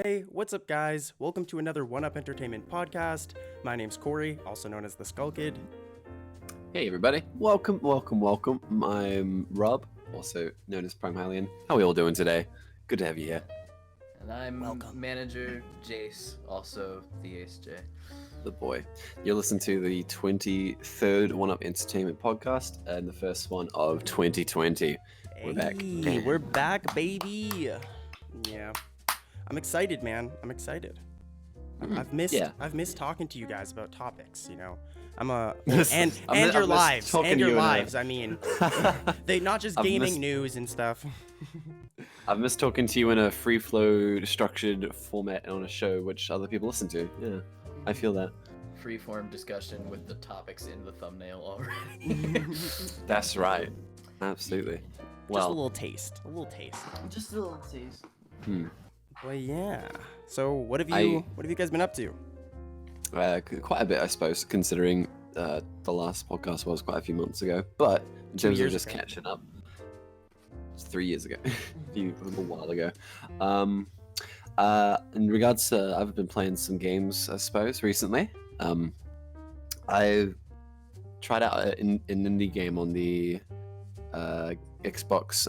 Hey, what's up, guys? Welcome to another One Up Entertainment podcast. My name's Corey, also known as the Skull Kid. Hey, everybody. Welcome. I'm Rob, also known as Prime Hylian. How are we all doing today? Good to have you here. And I'm Welcome. Manager Jace, also the Ace J. The boy. You're listening to the 23rd One Up Entertainment podcast and the first one of 2020. We're back. Hey, we're back, baby. Yeah. I'm excited, man. I'm excited. I've missed talking to you guys about topics, you know. And your lives. I mean, they not just gaming news and stuff. I've missed talking to you in a free flow, structured format on a show which other people listen to. Yeah, I feel that. Freeform discussion with the topics in the thumbnail already. That's right. Absolutely. Just a little taste. Just a little taste. Well, yeah. So, what have you guys been up to? Quite a bit, I suppose, considering the last podcast was quite a few months ago. But in terms of just catching up, it's 3 years ago, a little while ago. In regards to, I've been playing some games, I suppose, recently. I tried out an indie game on the Xbox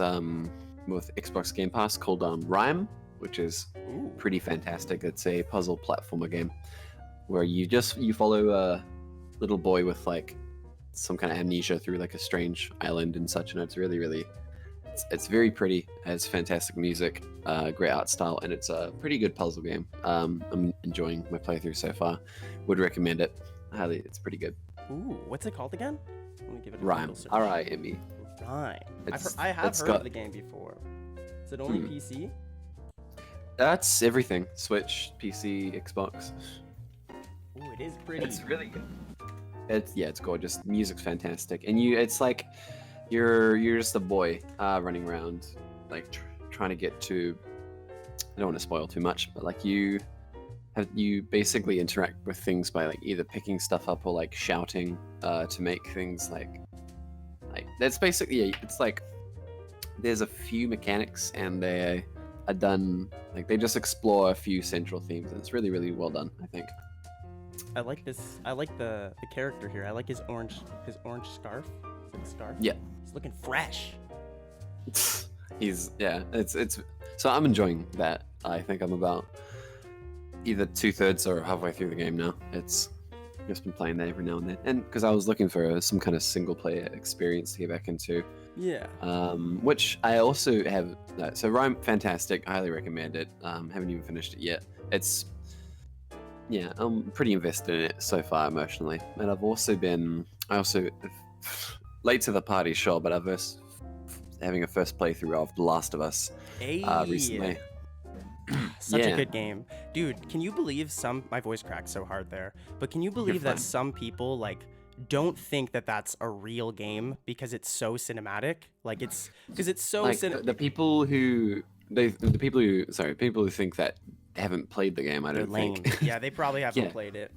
with Xbox Game Pass called Rime, which is pretty fantastic. It's a puzzle platformer game where you follow a little boy with like some kind of amnesia through like a strange island and such, and it's really it's very pretty. It has fantastic music, great art style, and it's a pretty good puzzle game. I'm enjoying my playthrough so far. Would recommend it highly. It's pretty good. Ooh, what's it called again? Let me give it a Rime. search. R-I-M-E. Rime. I have heard of the game before. Is it only PC? That's everything. Switch, PC, Xbox. Ooh, it is pretty. It's really good. It's gorgeous. Music's fantastic, and it's like you're just a boy running around, like trying to get to. I don't want to spoil too much, but like you basically interact with things by like either picking stuff up or like shouting to make things like that's basically it's like there's a few mechanics and they are done like they just explore a few central themes and it's really really well done, I think. I like this. I like the character here. I like his orange scarf. Is it a scarf? Yeah. He's looking fresh. He's it's so I'm enjoying that. I think I'm about either 2/3 or halfway through the game now. It's just been playing that every now and then, and because I was looking for some kind of single player experience to get back into. Yeah. Which I also have. So Rime, fantastic. I highly recommend it. Haven't even finished it yet. It's I'm pretty invested in it so far emotionally, and I've also been late to the party, sure, but I've having a first playthrough of The Last of Us recently. Such a good game. Dude, can you believe my voice cracked so hard there, but can you believe that some people like don't think that that's a real game because it's so cinematic? Like it's because it's so like the people who think that haven't played the game, I don't think. Yeah, they probably haven't played it.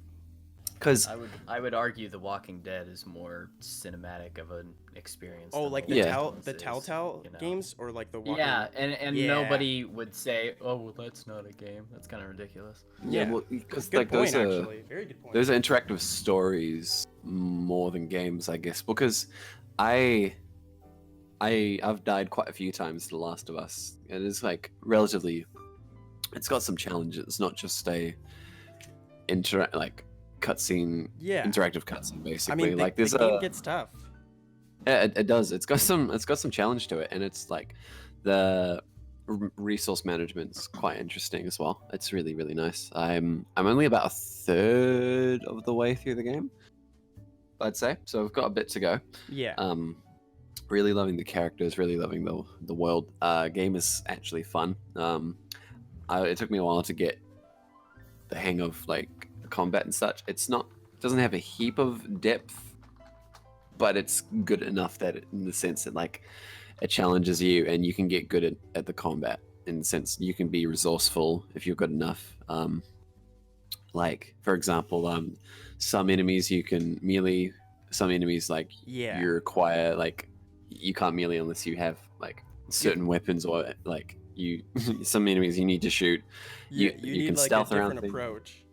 Because I would argue The Walking Dead is more cinematic of an experience. Oh, like the Telltale games, or like the Walking Dead? And nobody would say, "Oh, well, that's not a game." That's kind of ridiculous. Yeah, well, because like those are very good point. Those are interactive stories more than games, I guess. Because I've died quite a few times to The Last of Us, and it's like relatively. It's got some challenges. It's not just a cutscene, interactive cutscene, basically. I mean, like the game gets tough. Yeah, it does. It's got some challenge to it, and it's like the resource management's quite interesting as well. It's really really nice. I'm only about 1/3 of the way through the game, I'd say. So I've got a bit to go. Yeah. Really loving the characters. Really loving the world. Game is actually fun. It took me a while to get the hang of like combat and such. It doesn't have a heap of depth, but it's good enough that in the sense that like it challenges you and you can get good at the combat, in the sense you can be resourceful if you're good enough. Like for example, some enemies you can melee, some enemies like you require like you can't melee unless you have like certain weapons, or like some enemies you need to shoot. You need can like stealth a around different approach.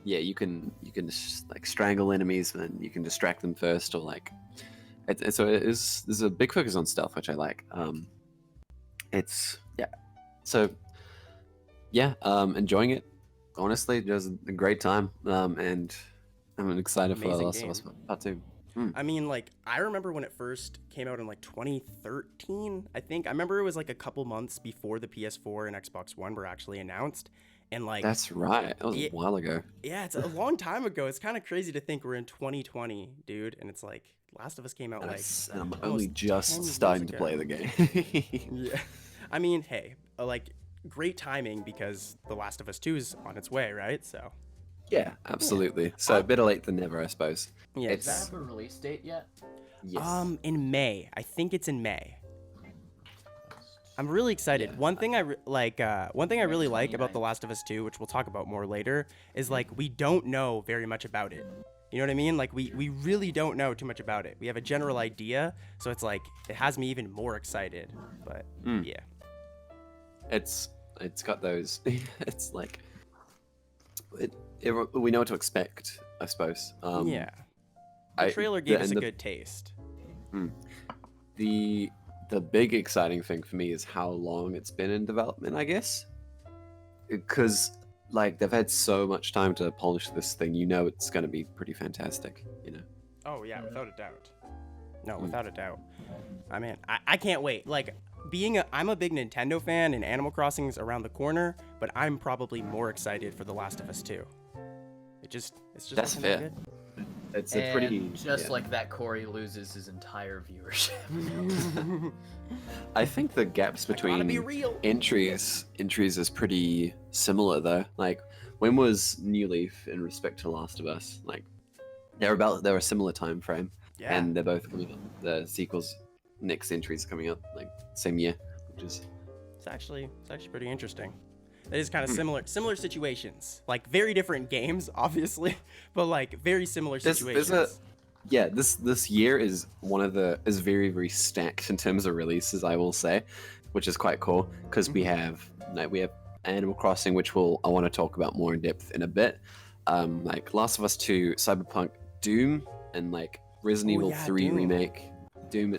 Yeah, you can like strangle enemies and you can distract them first, or like there's a big focus on stealth, which I like. Enjoying it. Honestly, just a great time. And I'm excited for The Last of Us Part 2. I mean, like, I remember when it first came out in like 2013, I think. I remember it was like a couple months before the PS4 and Xbox One were actually announced. And like, that's right. That was a while ago. Yeah, it's a long time ago. It's kind of crazy to think we're in 2020, dude. And it's like, Last of Us came out I'm only just starting to play the game. Yeah. I mean, hey, like, great timing because The Last of Us 2 is on its way, right? So. Yeah, absolutely. Yeah. So better late than never, I suppose. Yeah. Does that have a release date yet? Yes. In May. I think it's in May. I'm really excited. Yeah. One thing I really like about The Last of Us 2, which we'll talk about more later, is like we don't know very much about it. You know what I mean? Like we really don't know too much about it. We have a general idea, so it's like it has me even more excited. But yeah. It's got those it's like we know what to expect, I suppose. The trailer gave us a good taste. The big exciting thing for me is how long it's been in development, I guess. Because like they've had so much time to polish this thing, it's going to be pretty fantastic, Oh yeah, without a doubt. No, without a doubt. I mean, I can't wait. Like I'm a big Nintendo fan and Animal Crossing is around the corner, but I'm probably more excited for The Last of Us 2. It's just that's fair. good. It's a pretty like that, Corey loses his entire viewership. I think the gaps between entries is pretty similar though. Like when was New Leaf in respect to Last of Us? Like they're a similar time frame, and they're both the sequels next entries coming out like same year, which is it's actually pretty interesting. It is kind of similar situations, like very different games, obviously, but like very similar situations. This year is very, very stacked in terms of releases, I will say, which is quite cool because we have Animal Crossing, which I want to talk about more in depth in a bit. Like Last of Us 2, Cyberpunk, Doom, and like Resident Evil 3 Doom. remake. Doom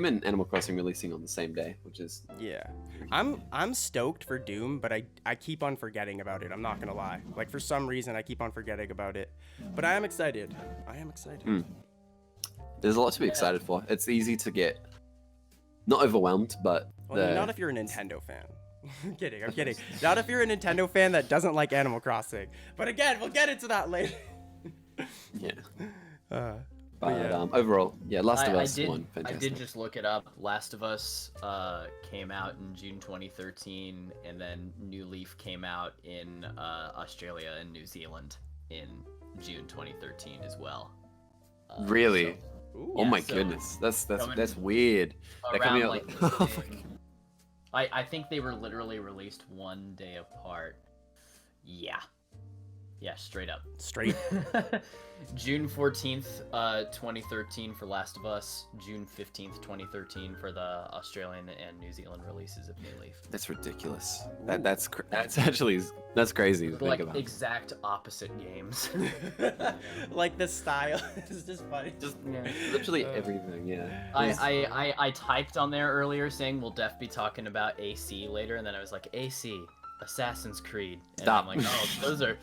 and Animal Crossing releasing on the same day, which is I'm stoked for Doom, but I keep on forgetting about it. I'm not gonna lie. Like for some reason I keep on forgetting about it. But I am excited. There's a lot to be excited for. It's easy to get not overwhelmed, but not if you're a Nintendo fan. I'm kidding. Not if you're a Nintendo fan that doesn't like Animal Crossing. But again, we'll get into that later. Yeah. Overall, Last of Us 1, fantastic. I did just look it up. Last of Us came out in June 2013, and then New Leaf came out in Australia and New Zealand in June 2013 as well. Really? Oh my goodness, that's weird. They're coming out like I think they were literally released one day apart. Yeah, straight up. June 14th, 2013 for Last of Us. June 15th, 2013 for the Australian and New Zealand releases of New Leaf. That's ridiculous. That's crazy to think about. Exact opposite games. Like the style is just funny. Just literally everything. Yeah. I typed on there earlier saying we'll def be talking about AC later, and then I was like AC. Assassin's Creed. And Stop. I'm like, oh, those are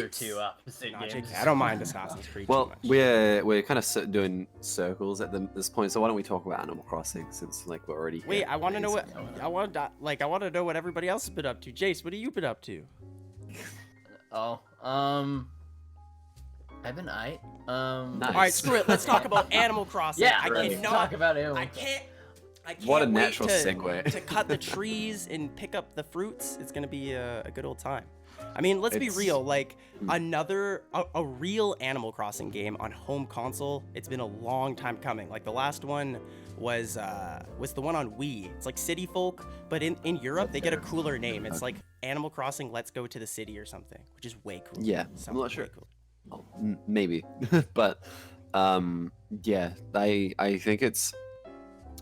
two opposite games. I don't mind Assassin's Creed well, too much. we're kind of doing circles at this point, so why don't we talk about Animal Crossing since like we're already here. Wait, I want to know what know what everybody else has been up to. Jace, what have you been up to? I've been Nice. All right, screw it. Let's talk about Animal Crossing. Yeah, I cannot talk about it. I can't What a wait natural to, segue. to cut the trees and pick up the fruits. It's gonna be a good old time. I mean, let's be real. Like a real Animal Crossing game on home console. It's been a long time coming. Like the last one was the one on Wii. It's like City Folk, but in Europe they get a cooler name. It's like Animal Crossing Let's Go to the City or something, which is way cool. Yeah, I'm not sure. Oh, maybe, but I think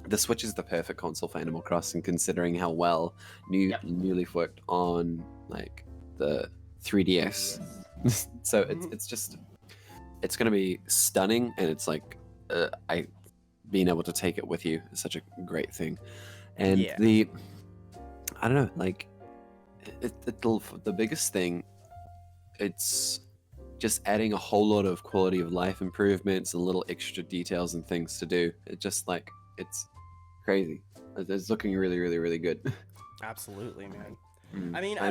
the Switch is the perfect console for Animal Crossing, considering how well New Leaf worked on like the 3DS. So it's gonna be stunning, and it's like being able to take it with you is such a great thing. And I don't know, like the biggest thing, it's just adding a whole lot of quality of life improvements and little extra details and things to do. It just like it's crazy. It's looking really, really, really good. Absolutely, man. I mean, I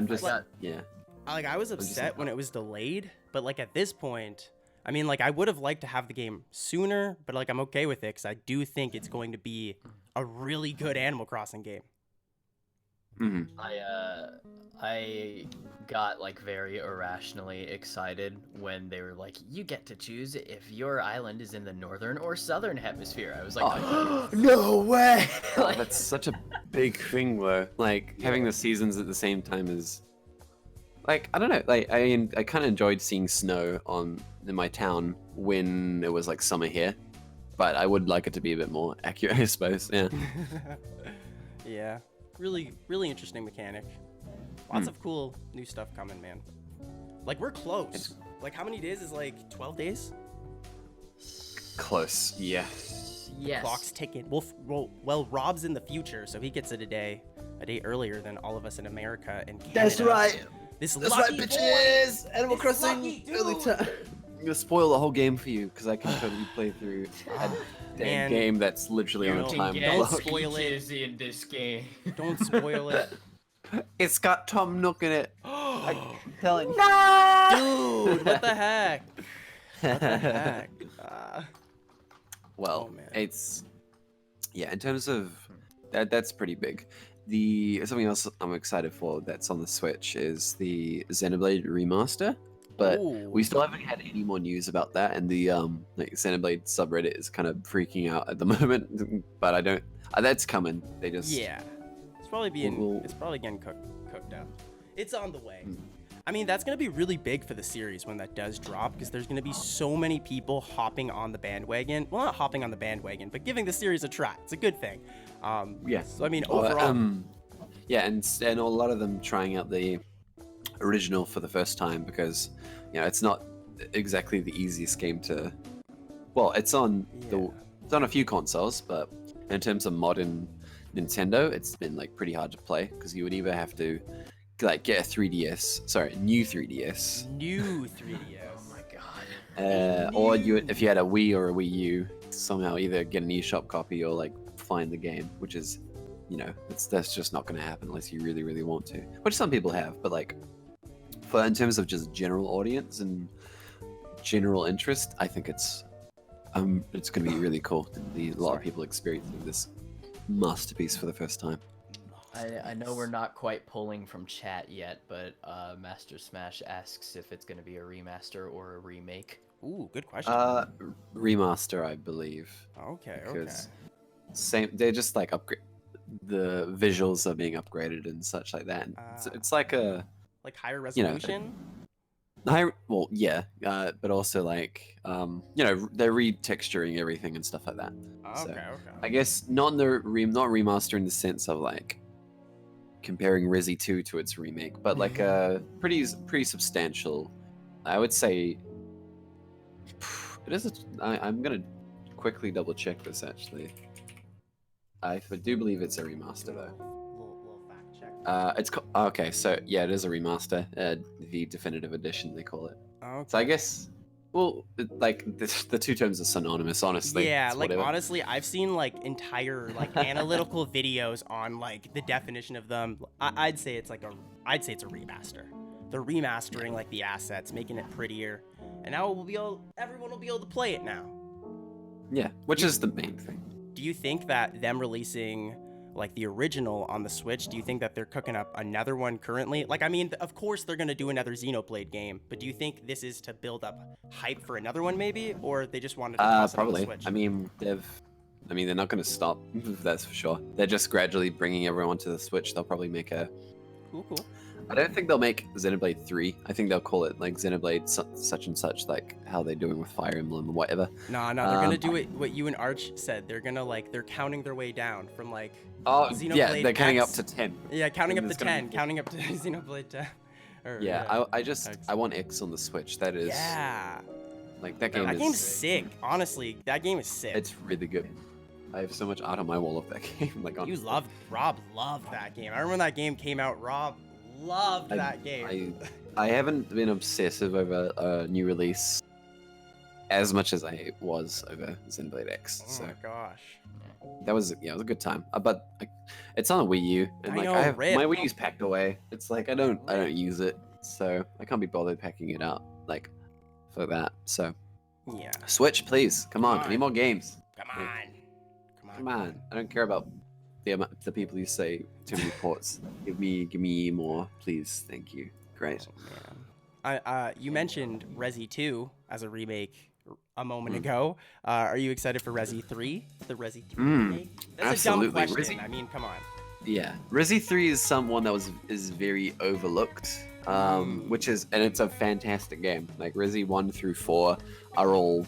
was upset when it was delayed, but like at this point, I mean, like I would have liked to have the game sooner, but like I'm okay with it because I do think it's going to be a really good Animal Crossing game. Mm-hmm. I got like very irrationally excited when they were like, you get to choose if your island is in the northern or southern hemisphere. I was like, no way! Like, that's such a big thing though. Like having the seasons at the same time is like, I don't know, like I kind of enjoyed seeing snow in my town when it was like summer here, but I would like it to be a bit more accurate, I suppose. Yeah. Yeah. Really, really interesting mechanic. Lots of cool new stuff coming, man. Like we're close. Like how many days is like 12 days? Close. Yeah. Yes. Clock's ticking. Well, Rob's in the future, so he gets it a day earlier than all of us in America and Canada. That's right. That's right, bitches. Animal Crossing early time. I'm gonna spoil the whole game for you because I can totally play through a game that's literally on a time Don't clock. spoil it. In this game. Don't spoil it. It's got Tom Nook in it. I'm telling you. Dude, what the heck? What the heck? Well, man. it's in terms of that's pretty big. Something else I'm excited for that's on the Switch is the Xenoblade Remaster. but Ooh. we still haven't had any more news about that. And the like Xenoblade subreddit is kind of freaking out at the moment. But I don't. That's coming. They just it's probably it's probably getting cooked up. It's on the way. I mean, that's gonna be really big for the series when that does drop, because there's gonna be so many people hopping on the bandwagon. Well, not hopping on the bandwagon, but giving the series a try. It's a good thing. So I mean, overall. Yeah, and a lot of them trying out the original for the first time because, you know, it's not exactly the easiest game to. Well, it's on it's on a few consoles, but in terms of modern Nintendo, it's been like pretty hard to play because you would either have to like get a 3DS, sorry, new 3DS. New 3DS. Oh my god. Or if you had a Wii or a Wii U, somehow either get an eShop copy or like find the game, which is, you know, that's just not going to happen unless you really, really want to. Which some people have, but like, for in terms of just general audience and general interest, I think it's going to be really cool to be a lot of people experiencing this masterpiece for the first time. I know we're not quite pulling from chat yet, but Master Smash asks if it's going to be a remaster or a remake. Ooh, good question. Remaster, I believe. Okay. Same, they're just like upgrade. The visuals are being upgraded and such like that. It's like a higher resolution. But also like you know, they're retexturing everything and stuff like that. Okay. I guess not remaster in the sense of like comparing Resi 2 to its remake, but like a pretty substantial. I would say it is. I'm gonna quickly double check this actually. I do believe it's a remaster though. Little fact check. Okay, so yeah, it is a remaster. The definitive edition they call it. Okay. So I guess, well, like the two terms are synonymous, honestly. Yeah, It's like whatever. honestly, I've seen like entire like analytical videos on like the definition of them. I'd say it's a remaster. They're remastering like the assets, making it prettier, and now everyone will be able to play it now. Yeah, which is the main thing. Do you think that them releasing like the original on the Switch, do you think that they're cooking up another one currently? Like, I mean, of course they're going to do another Xenoblade game, but do you think this is to build up hype for another one maybe, or they just wanted to toss it on the probably. Switch? I mean, they're not going to stop, that's for sure. They're just gradually bringing everyone to the Switch. They'll probably make a... Cool. I don't think they'll make Xenoblade 3. I think they'll call it like Xenoblade such and such, like how they're doing with Fire Emblem or whatever. No, they're gonna do it. What you and Arch said. They're gonna they're counting their way down from like. Xenoblade yeah, they're counting up to 10. Yeah, counting up to 10, counting up to Xenoblade 10. I want X on the Switch. That is. Yeah. Like that game. That game's sick. Honestly, that game is sick. It's really good. I have so much art on my wall of that game. Like honestly. Rob loved that game. I remember when that game came out. Rob loved that game. I haven't been obsessive over a new release as much as I was over Xenoblade X. Oh my gosh. That was it was a good time. But it's on a Wii U, and my Wii U's packed away. It's like I don't use it, so I can't be bothered packing it out like for that. So yeah, Switch, please, come on. I need more games. Come on. I don't care about the people who say too many ports. Give me more, please. Thank you. Great. Oh, man. You mentioned Resi 2 as a remake a moment ago. Are you excited for Resi 3? The Resi 3 remake? That's absolutely. a dumb question. I mean, come on. Yeah, Resi 3 is someone that is very overlooked, which is, and it's a fantastic game. Like Resi 1 through 4 are all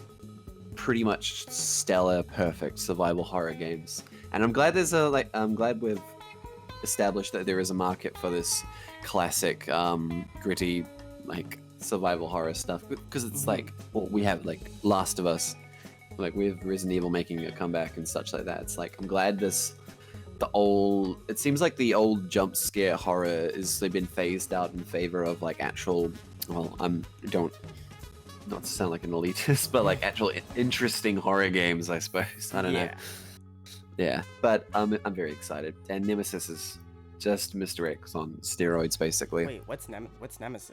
pretty much stellar, perfect survival horror games. And I'm glad I'm glad we've established that there is a market for this classic, gritty, like survival horror stuff. Because it's like, well, we have like Last of Us, like we have Resident Evil making a comeback and such like that. It's like I'm glad it seems like the old jump scare horror they've been phased out in favor of like actual. Well, not to sound like an elitist, but like actual interesting horror games, I suppose. I don't know. Yeah, but I'm very excited. And Nemesis is just Mr. X on steroids, basically. Wait, what's Nemesis?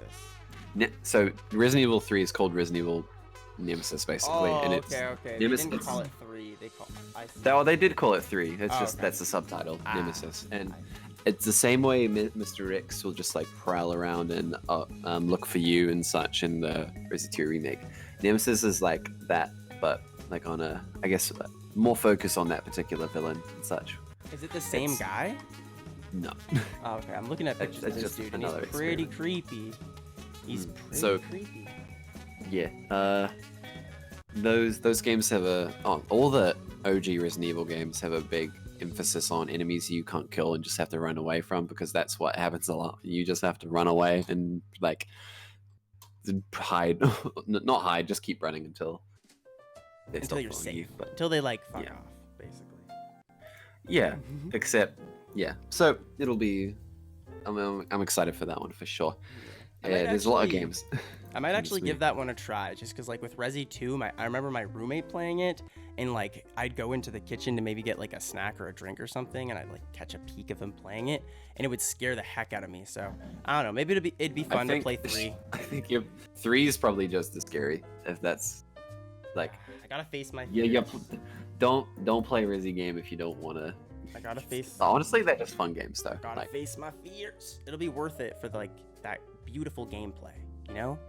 So Resident Evil 3 is called Resident Evil Nemesis, basically. Oh, and it's okay. Nemesis. They didn't call it 3. They did call it 3. That's the subtitle, Nemesis. And it's the same way Mr. X will just like prowl around and look for you and such in the Resident 2 remake. Nemesis is like that, but like on a, I guess, more focus on that particular villain and such. Is it the same guy? No. Oh, okay, I'm looking at pictures of this dude, and he's pretty creepy. He's pretty creepy. Yeah. Those games have all the OG Resident Evil games have a big emphasis on enemies you can't kill and just have to run away from, because that's what happens a lot. You just have to run away and like hide, not hide, just keep running until you're safe. Until they like fuck off, basically. Yeah, except so it'll be. I'm excited for that one for sure. There's a lot of games. I might actually give that one a try, just because like with Resi 2, I remember my roommate playing it, and like I'd go into the kitchen to maybe get like a snack or a drink or something, and I'd like catch a peek of him playing it, and it would scare the heck out of me. So I don't know, maybe it'd be fun to play 3. I think 3 is probably just as scary, if that's like. I gotta face my fears. Yeah. Don't play a Resi game if you don't want to. I gotta face. Honestly, they're just fun games though. Gotta face my fears. It'll be worth it for like that beautiful gameplay, you know,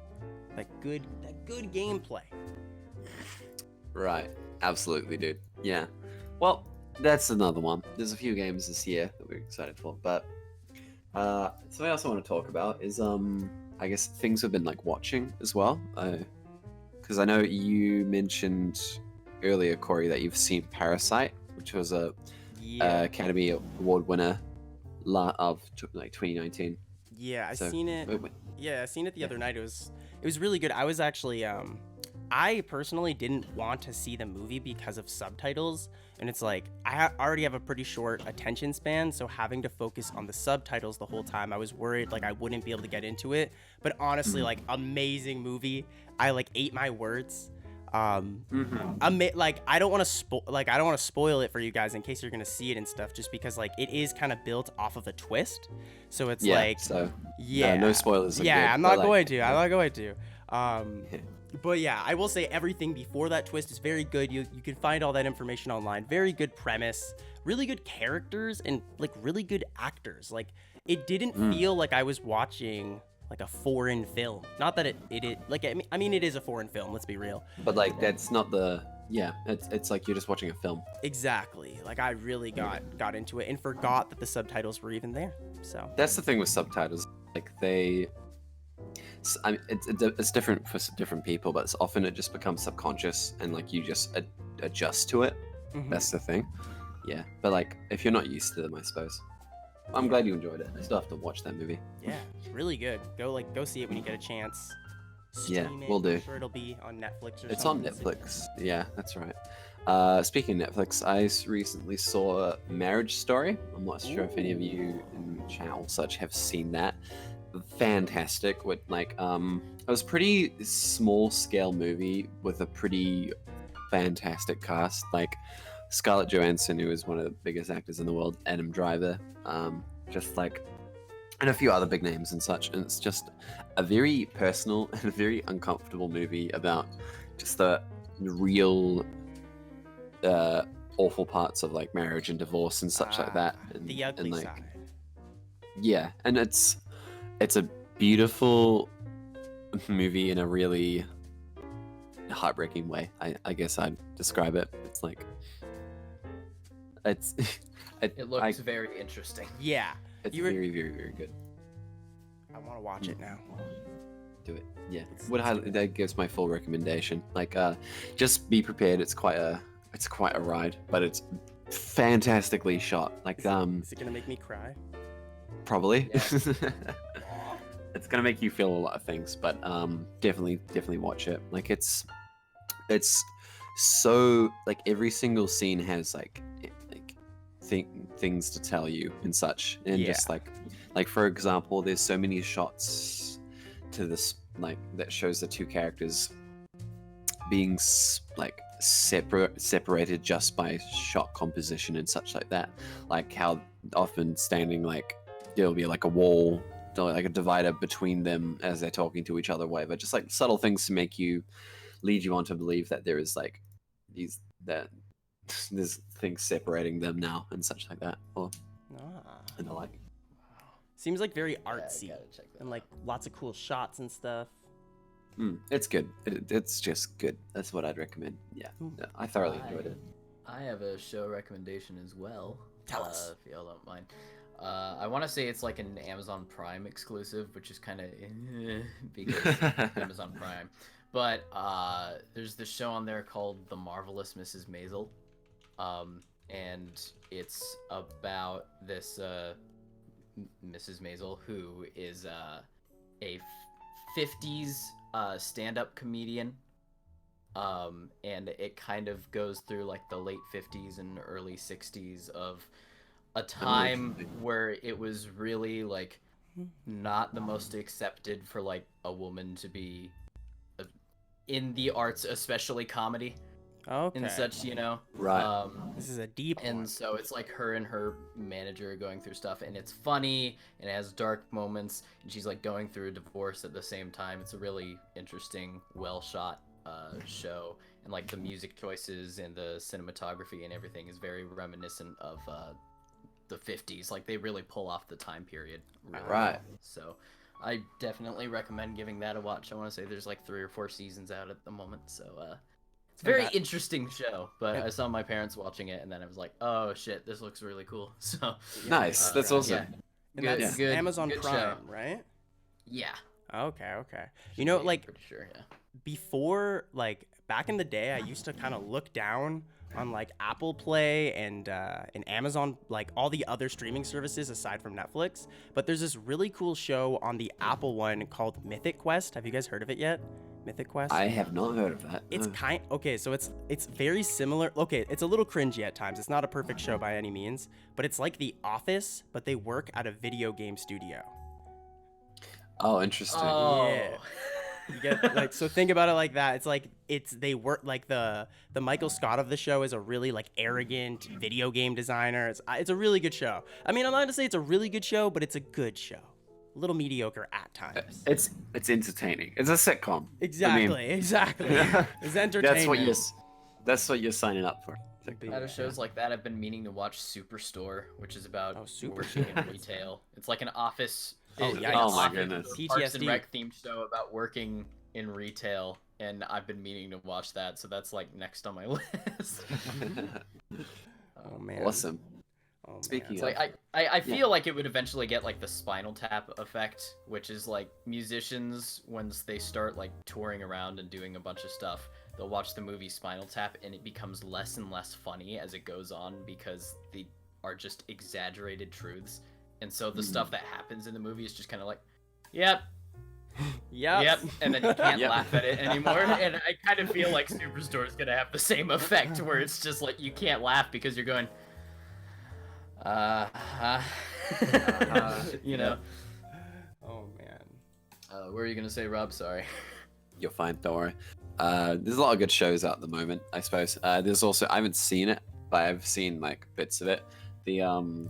that good gameplay. Right. Absolutely, dude. Yeah. Well, that's another one. There's a few games this year that we're excited for, but something else I want to talk about is I guess things we've been like watching as well. Because I know you mentioned earlier, Corey, that you've seen Parasite, which was a Academy Award winner of like 2019. Yeah, I seen it. Yeah, I seen it the other night. It was really good. I was actually I personally didn't want to see the movie because of subtitles, and it's like I already have a pretty short attention span, so having to focus on the subtitles the whole time, I was worried like I wouldn't be able to get into it. But honestly, like amazing movie. I like ate my words. Like I don't want to spoil it for you guys in case you're gonna see it and stuff, just because like it is kind of built off of a twist, so it's no spoilers. I'm not going to. But yeah, I will say everything before that twist is very good. You can find all that information online. Very good premise, really good characters, and like really good actors. Like it didn't feel like I was watching like a foreign film. Not that it like I mean it is a foreign film, let's be real. But like that's not the it's like you're just watching a film. Exactly. Like I really got into it and forgot that the subtitles were even there. So that's the thing with subtitles. Like it's different for different people, but often it just becomes subconscious and like you just adjust to it. That's the thing. Yeah, but like if you're not used to them, I suppose. I'm glad you enjoyed it. I still have to watch that movie. Yeah, really good. Go see it when you get a chance. We'll do. I'm sure it'll be on Netflix or something. It's on Netflix. Yeah, that's right. Speaking of Netflix, I recently saw Marriage Story. I'm not sure if any of you in the channel such have seen that. Fantastic. With like it was a pretty small scale movie with a pretty fantastic cast. Like Scarlett Johansson, who is one of the biggest actors in the world, Adam Driver, just like, and a few other big names and such. And it's just a very personal and a very uncomfortable movie about just the real awful parts of like marriage and divorce and such like that. And, the ugly side. Yeah, and it's a beautiful movie in a really heartbreaking way. I guess I'd describe it. It's like it looks very interesting. Yeah, it's very, very, very good. I want to watch it now. Do it. Yeah, that gives my full recommendation. Like, just be prepared. It's quite a ride, but it's fantastically shot. Like, is it gonna make me cry? Probably. Yeah. It's gonna make you feel a lot of things, but definitely watch it. Like, it's so like every single scene has like things to tell you and such, and just like for example, there's so many shots to this like that shows the two characters being like separated just by shot composition and such like that. Like how often standing like there'll be like a wall, like a divider between them as they're talking to each other, whatever. Just like subtle things to make you lead you on to believe that there is like there's things separating them now and such like that, or and the like. Seems like very artsy gotta check that and like out. lots of cool shots and stuff. It's good. It's just good. That's what I'd recommend. Yeah, I thoroughly enjoyed it. I have a show recommendation as well. Tell us. If y'all don't mind. I want to say it's like an Amazon Prime exclusive, which is kind of because Amazon Prime. But there's this show on there called The Marvelous Mrs. Maisel, and it's about this Mrs. Maisel who is a 50s stand-up comedian. And it kind of goes through like the late 50s and early 60s of a time where it was really like not the most accepted for like a woman to be in the arts, especially comedy. Okay. And such, you know. Right. This is a deep And one. so it's like her and her manager going through stuff, and it's funny, and it has dark moments, and she's like going through a divorce at the same time. It's a really interesting, well shot show, and like the music choices and the cinematography and everything is very reminiscent of the 50s. Like they really pull off the time period really Right. well. So I definitely recommend giving that a watch. I want to say there's like 3 or 4 seasons out at the moment, so it's a very interesting show. But I saw my parents watching it, and then I was like, oh shit, this looks really cool. So Nice. That's awesome. And that's good, Amazon good Prime, show. right? Yeah. Okay. You know, like Pretty sure, yeah. before, like back in the day, I used to kind of look down on like Apple Play and Amazon, like all the other streaming services aside from Netflix. But there's this really cool show on the Apple one called Mythic Quest. Have you guys heard of it yet? Mythic Quest? I have not heard of that. It's no. okay, so it's very similar. Okay, it's a little cringy at times. It's not a perfect show by any means, but it's like The Office, but they work at a video game studio. Oh, interesting. Oh. Yeah. You get like, so think about it like that. It's like they work like the Michael Scott of the show is a really like arrogant video game designer. It's a really good show. I mean, I'm not gonna say it's a really good show, but it's a good show. A little mediocre at times. It's entertaining. It's a sitcom. Exactly. It's entertainment. That's what you're signing up for. Out of shows like that, I've been meaning to watch Superstore, which is about working in retail. It's like an office. Oh, it's yeah. an Oh my office, goodness. Parks and PTSD. Rec themed show about working in retail, and I've been meaning to watch that, so that's like next on my list. Oh man. Awesome. Oh, man. Speaking It's of, like I feel like it would eventually get like the Spinal Tap effect, which is like musicians once they start like touring around and doing a bunch of stuff, they'll watch the movie Spinal Tap and it becomes less and less funny as it goes on because they are just exaggerated truths. And so the stuff that happens in the movie is just kind of like, yep, and then you can't laugh at it anymore. And I kind of feel like Superstore is gonna have the same effect, where it's just like you can't laugh because you're going, you know. Oh man. What are you gonna say, Rob? Sorry. you're fine, don't worry. There's a lot of good shows out at the moment, I suppose. There's also, I haven't seen it, but I've seen like bits of it. The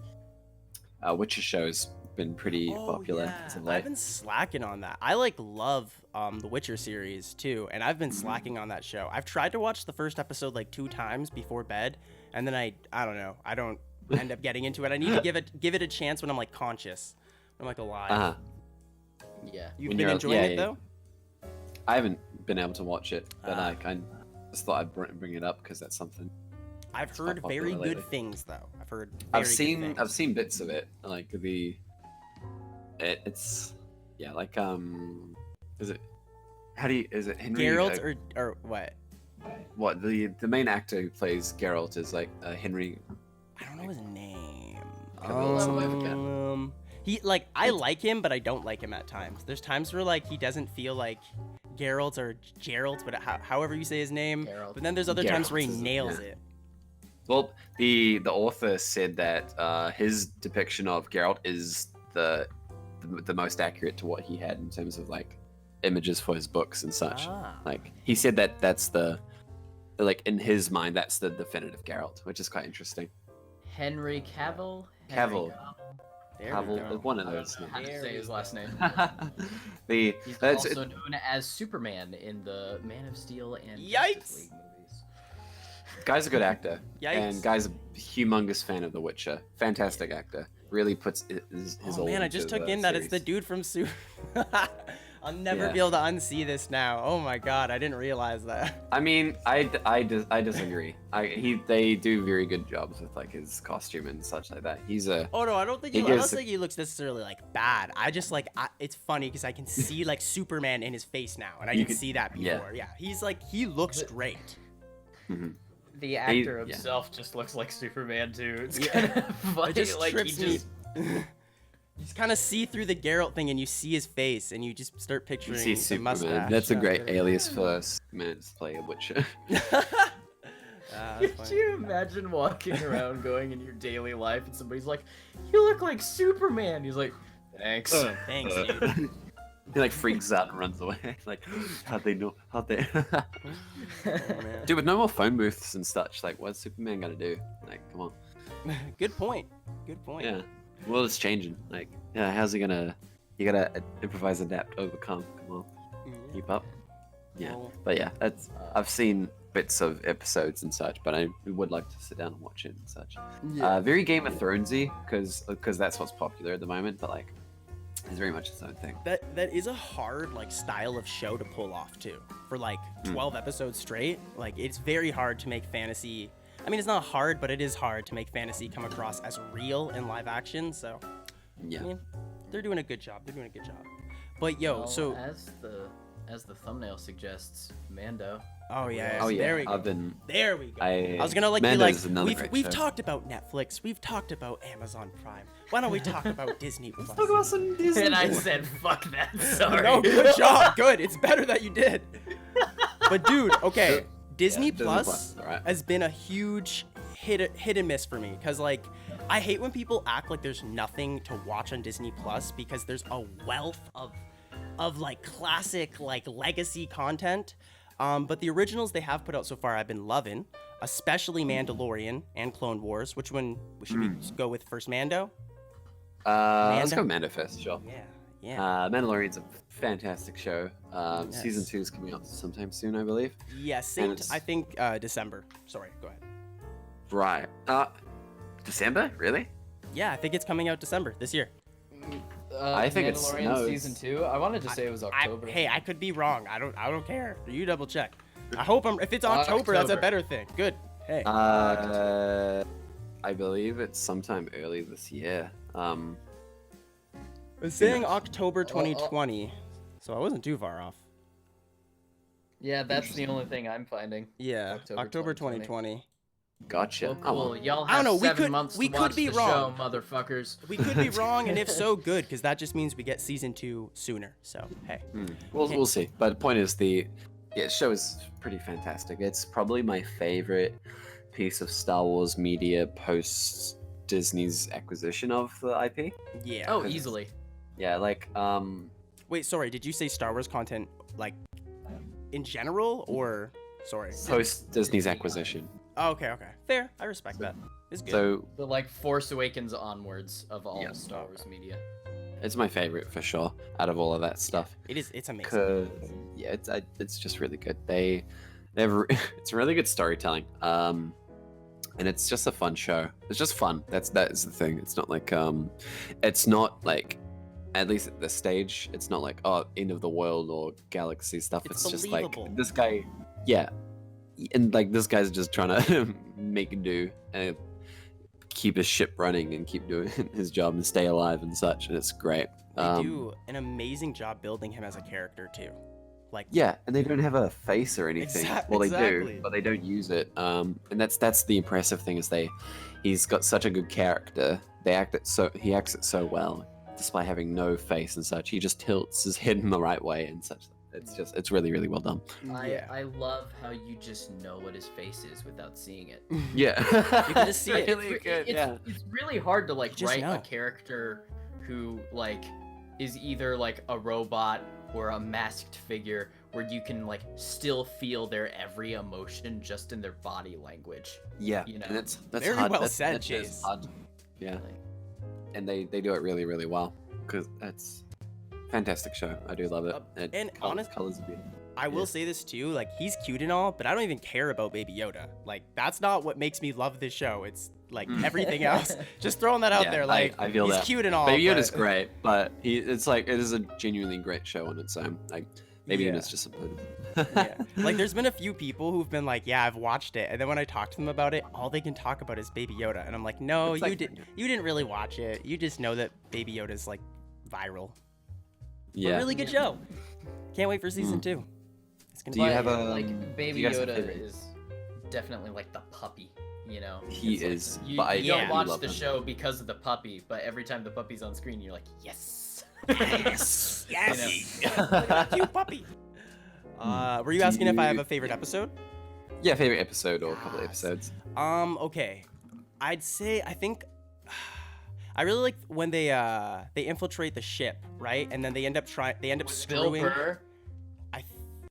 Witcher show's been pretty popular as of late. I've been slacking on that. I like love the Witcher series too, and I've been slacking on that show. I've tried to watch the first episode like 2 times before bed, and then I don't know. I don't end up getting into it. I need to give it a chance when I'm like conscious. I'm like alive. Yeah. You've When been you're- enjoying yeah, it though? I haven't been able to watch it, but I just thought I'd bring it up because that's something. I've quite heard popular very lately. good things though. I've heard. I've very good seen things. bits of it, like it's yeah, like is it Henry? Geralt or what? What the main actor who plays Geralt is like Henry. I don't know his name. Something. He like I like him, but I don't like him at times. There's times where like he doesn't feel like Geralt or Geralt, but however you say his name. Geralt. But then there's other times Geralt where he is it, nails yeah. it. Well, the author said that his depiction of Geralt is the most accurate to what he had in terms of like images for his books and such. Like he said that's the like in his mind that's the definitive Geralt, which is quite interesting. Henry Cavill. Cavill. There we go. Cavill, one of those. How to say his last name? He's He's also known as Superman in the Man of Steel and Yikes! Justice League movies. Guy's a good actor. Yikes. And guy's a humongous fan of The Witcher. Fantastic actor. really puts his all man, I just into took the in that it's the series. dude from Super. I'll never Yeah. be able to unsee this now. Oh my god, I didn't realize that. I mean, I disagree. They do very good jobs with like his costume and such like that. He's a Oh no, I don't think He I don't gives- think he looks necessarily like bad. I just like it's funny because I can see like Superman in his face now, and I You didn't see that yeah. before. Yeah, he's like he looks great. mhm. The actor yeah. himself just looks like Superman too. It's Yeah. kind of funny. It just like trips he me. just You just kind of see through the Geralt thing, and you see his face, and you just start You picturing see the Superman. mustache. That's a Yeah. great alias for Superman to play a Witcher. That's Could funny. you imagine walking around going in your daily life and somebody's like, "You look like Superman." He's like, "Thanks." Thanks, dude. He like freaks out and runs away. Like, how'd they know? How'd they? Oh, man. Dude, with no more phone booths and such, like, what's Superman gonna do? Like, come on. Good point. Good point. Yeah, the world is changing. Like, yeah, how's he gonna? You gotta improvise, adapt, overcome. Come on, keep up. Yeah, Well, but yeah, that's. I've seen bits of episodes and such, but I would like to sit down and watch it and such. Very Game of Thronesy, because that's what's popular at the moment. But like, it's very much its own thing. that is a hard like style of show to pull off too. For like 12 episodes straight, like it's very hard to make fantasy. I mean, it's not hard, but it is hard to make fantasy come across as real in live action. So, Yeah. I mean, they're doing a good job. They're doing a good job. But yo, Well, so as the thumbnail suggests, Mando. oh yeah, Oh yeah. there we go. I've been. There we go. I I was gonna like Mando's be like, another we've great show. talked about Netflix, we've talked about Amazon Prime. Why don't we talk about Disney Plus? some Disney. And I said, "Fuck that." Sorry. No, good job, good. It's better that you did. But dude, okay, Disney Disney Plus Plus, alright. has been a huge hit and miss for me because like I hate when people act like there's nothing to watch on Disney Plus because there's a wealth of like classic like legacy content. But the originals they have put out so far I've been loving, especially Mandalorian and Clone Wars. Which one should we go with first? Mando? Let's go Mando first, sure. Yeah. Mandalorian's a fantastic show. Yes. Season 2 is coming out sometime soon, I believe. Yeah, And it's- I think December. Sorry, go ahead. Right. December? Really? Yeah, I think it's coming out December this year. I think it's- Mandalorian no, season 2. I wanted to say it was October. Hey, I could be wrong. I don't care. You double check. I hope if it's October, that's a October. better thing. Good. Hey. I believe it's sometime early this year. It's saying knows? October 2020, so I wasn't too far off. Yeah, that's the only thing I'm finding. Yeah, October October 2020. Gotcha. Well, Oh, cool. well. Y'all I don't have know, we 7 could- months we to could watch be the wrong. show, motherfuckers. We could be wrong, and if so, good, because that just means we get season 2 sooner. So hey. We'll see. But the point is, the show is pretty fantastic. It's probably my favorite piece of Star Wars media post Disney's acquisition of the IP. Yeah. Oh, easily. Yeah, like Wait, sorry. Did you say Star Wars content like in general or sorry? post Disney's acquisition. Oh, okay. Fair. I respect that. It's good. So The like Force Awakens onwards of all Yeah. Star Wars media. it's my favorite for sure out of all of that stuff. It's amazing. Cause yeah, it's just really good. It's really good storytelling. And it's just a fun show. It's just fun. That is the thing. It's not like it's not like, at least at this stage, it's not like end of the world or galaxy stuff. It's It's just like believable. this guy, yeah, and like this guy's just trying to make do and keep his ship running and keep doing his job and stay alive and such. And it's great. They do an amazing job building him as a character too. Like Yeah, and they don't have a face or anything. Well, they exactly. do, but they don't use it. And that's the impressive thing is he's got such a good character. He acts it so well, despite having no face and such. He just tilts his head in the right way and such. It's really really well done. I love how you just know what his face is without seeing it. Yeah, You can just see it. Really good. Yeah. It's really hard to like You just write know. a character who like is either like a robot or a masked figure where you can like still feel their every emotion just in their body language. Yeah, You know. and that's Very hard. well that's, said, that's just Chase. hard. Yeah, Like, and they do it really really well because that's fantastic show. I do love it. and honest- colors are beautiful. I will say this too, like he's cute and all, but I don't even care about Baby Yoda. Like that's not what makes me love this show. It's like everything else. Just throwing that out there. Like I feel he's that. cute and all. Baby Yoda's but... great, but it's like it is a genuinely great show on its own. Like Baby Yoda's just a yeah. Like there's been a few people who've been like, yeah, I've watched it, and then when I talk to them about it, all they can talk about is Baby Yoda, and I'm like, no, you didn't really watch it. You just know that Baby Yoda's like viral. Yeah. A really good show. Can't wait for season 2. It's gonna Do you have a like Baby Yoda is definitely like the puppy, you know? He it's is. Like, but you don't I watch love the him. show because of the puppy, but every time the puppy's on screen, you're like, yes, yes, yes, look at that cute puppy. Were you asking if I have a favorite episode? Yeah, favorite episode or a couple of episodes. Okay, I think I really like when they infiltrate the ship, right? And then they end up screwing. Bill Burr.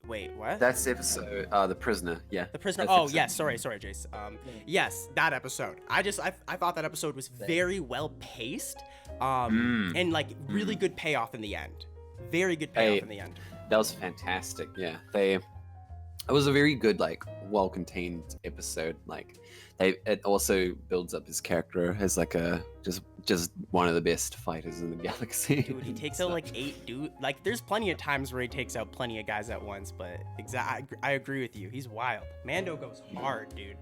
Wait, what? That's episode the prisoner. Yeah. The prisoner. That's Oh, episode. yes. Sorry, Jace. Yes, that episode. I thought that episode was very well paced, and like really good payoff in the end. Very good payoff in the end. That was fantastic. Yeah, it was a very good, like, well-contained episode. Like, it also builds up his character as like a just one of the best fighters in the galaxy. Dude, he takes out like 8 dudes. Like, there's plenty of times where he takes out plenty of guys at once, but I agree with you. He's wild. Mando goes hard, dude.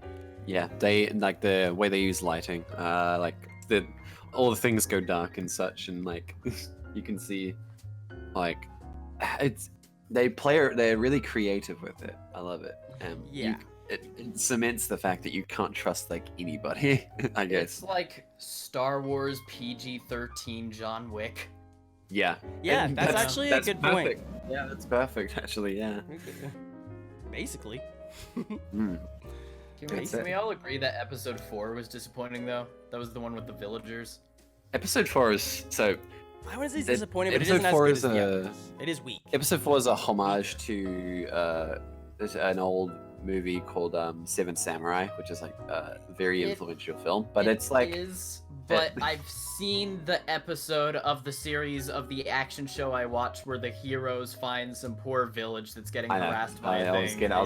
Yeah, they like the way they use lighting. Like all the things go dark and such, and like you can see, like they're really creative with it. I love it. It cements the fact that you can't trust like anybody. I guess It's like Star Wars PG-13 John Wick. Yeah, that's actually a good point. Yeah, that's perfect. Actually, yeah. Basically. Can we all agree that episode 4 was disappointing though? That was the one with the villagers. Episode 4 is so. I wouldn't say it's disappointing, but it episode isn't as 4 good is as the others. It is weak. Episode 4 is a homage to an old movie called Seven Samurai, which is like a very influential film. But it's like but I've seen the episode of the series of the action show I watched where the heroes find some poor village that's getting harassed by a thing. I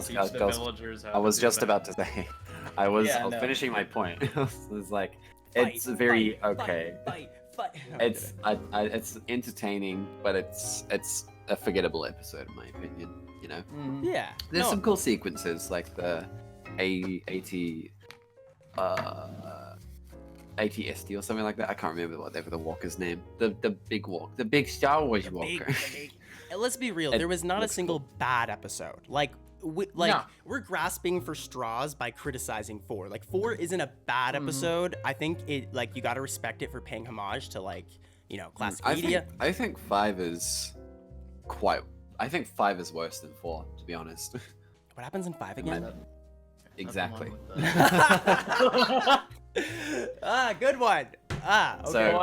was just about to say. I was finishing my point. It was like it's very okay. Fight. It's entertaining, but it's a forgettable episode in my opinion. You know. Yeah. There's some cool sequences like the ATSD or something like that. I can't remember whatever the walker's name. The big walk, the big Star Wars walker. Let's be real. There was not a single bad episode. Like we're grasping for straws by criticizing 4. Like 4 isn't a bad episode. I think it like you got to respect it for paying homage to like classic media. I think 5 is quite. I think 5 is worse than 4, to be honest. What happens in 5 again? Exactly. Good one. Okay. So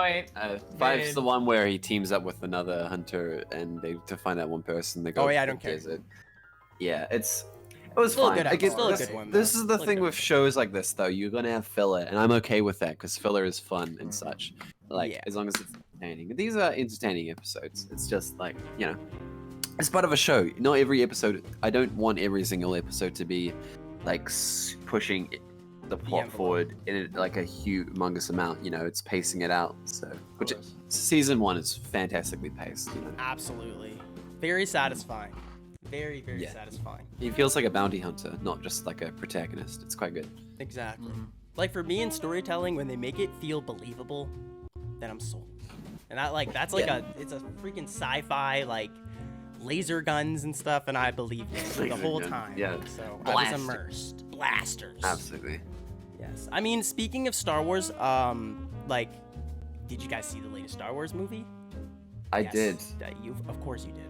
5's the one where he teams up with another hunter, and to find that one person. They go. Oh yeah, I don't care. Yeah, it was still fine. A good one. This is the thing with shows like this, though. You're gonna have filler, and I'm okay with that because filler is fun and such. Like as long as it's entertaining. These are entertaining episodes. It's just like it's part of a show. Not every episode. I don't want every single episode to be like pushing the plot forward in like a humongous amount. It's pacing it out. So, which season 1 is fantastically paced. Absolutely, very satisfying. Very satisfying. He feels like a bounty hunter, not just like a protagonist. It's quite good. Exactly. Like for me in storytelling, when they make it feel believable, then I'm sold. And that's like it's a freaking sci-fi like laser guns and stuff, and I believed it the whole time. Yeah. So I was immersed. Blasters. Absolutely. Yes. I mean, speaking of Star Wars, like, did you guys see the latest Star Wars movie? I did. Of course you did.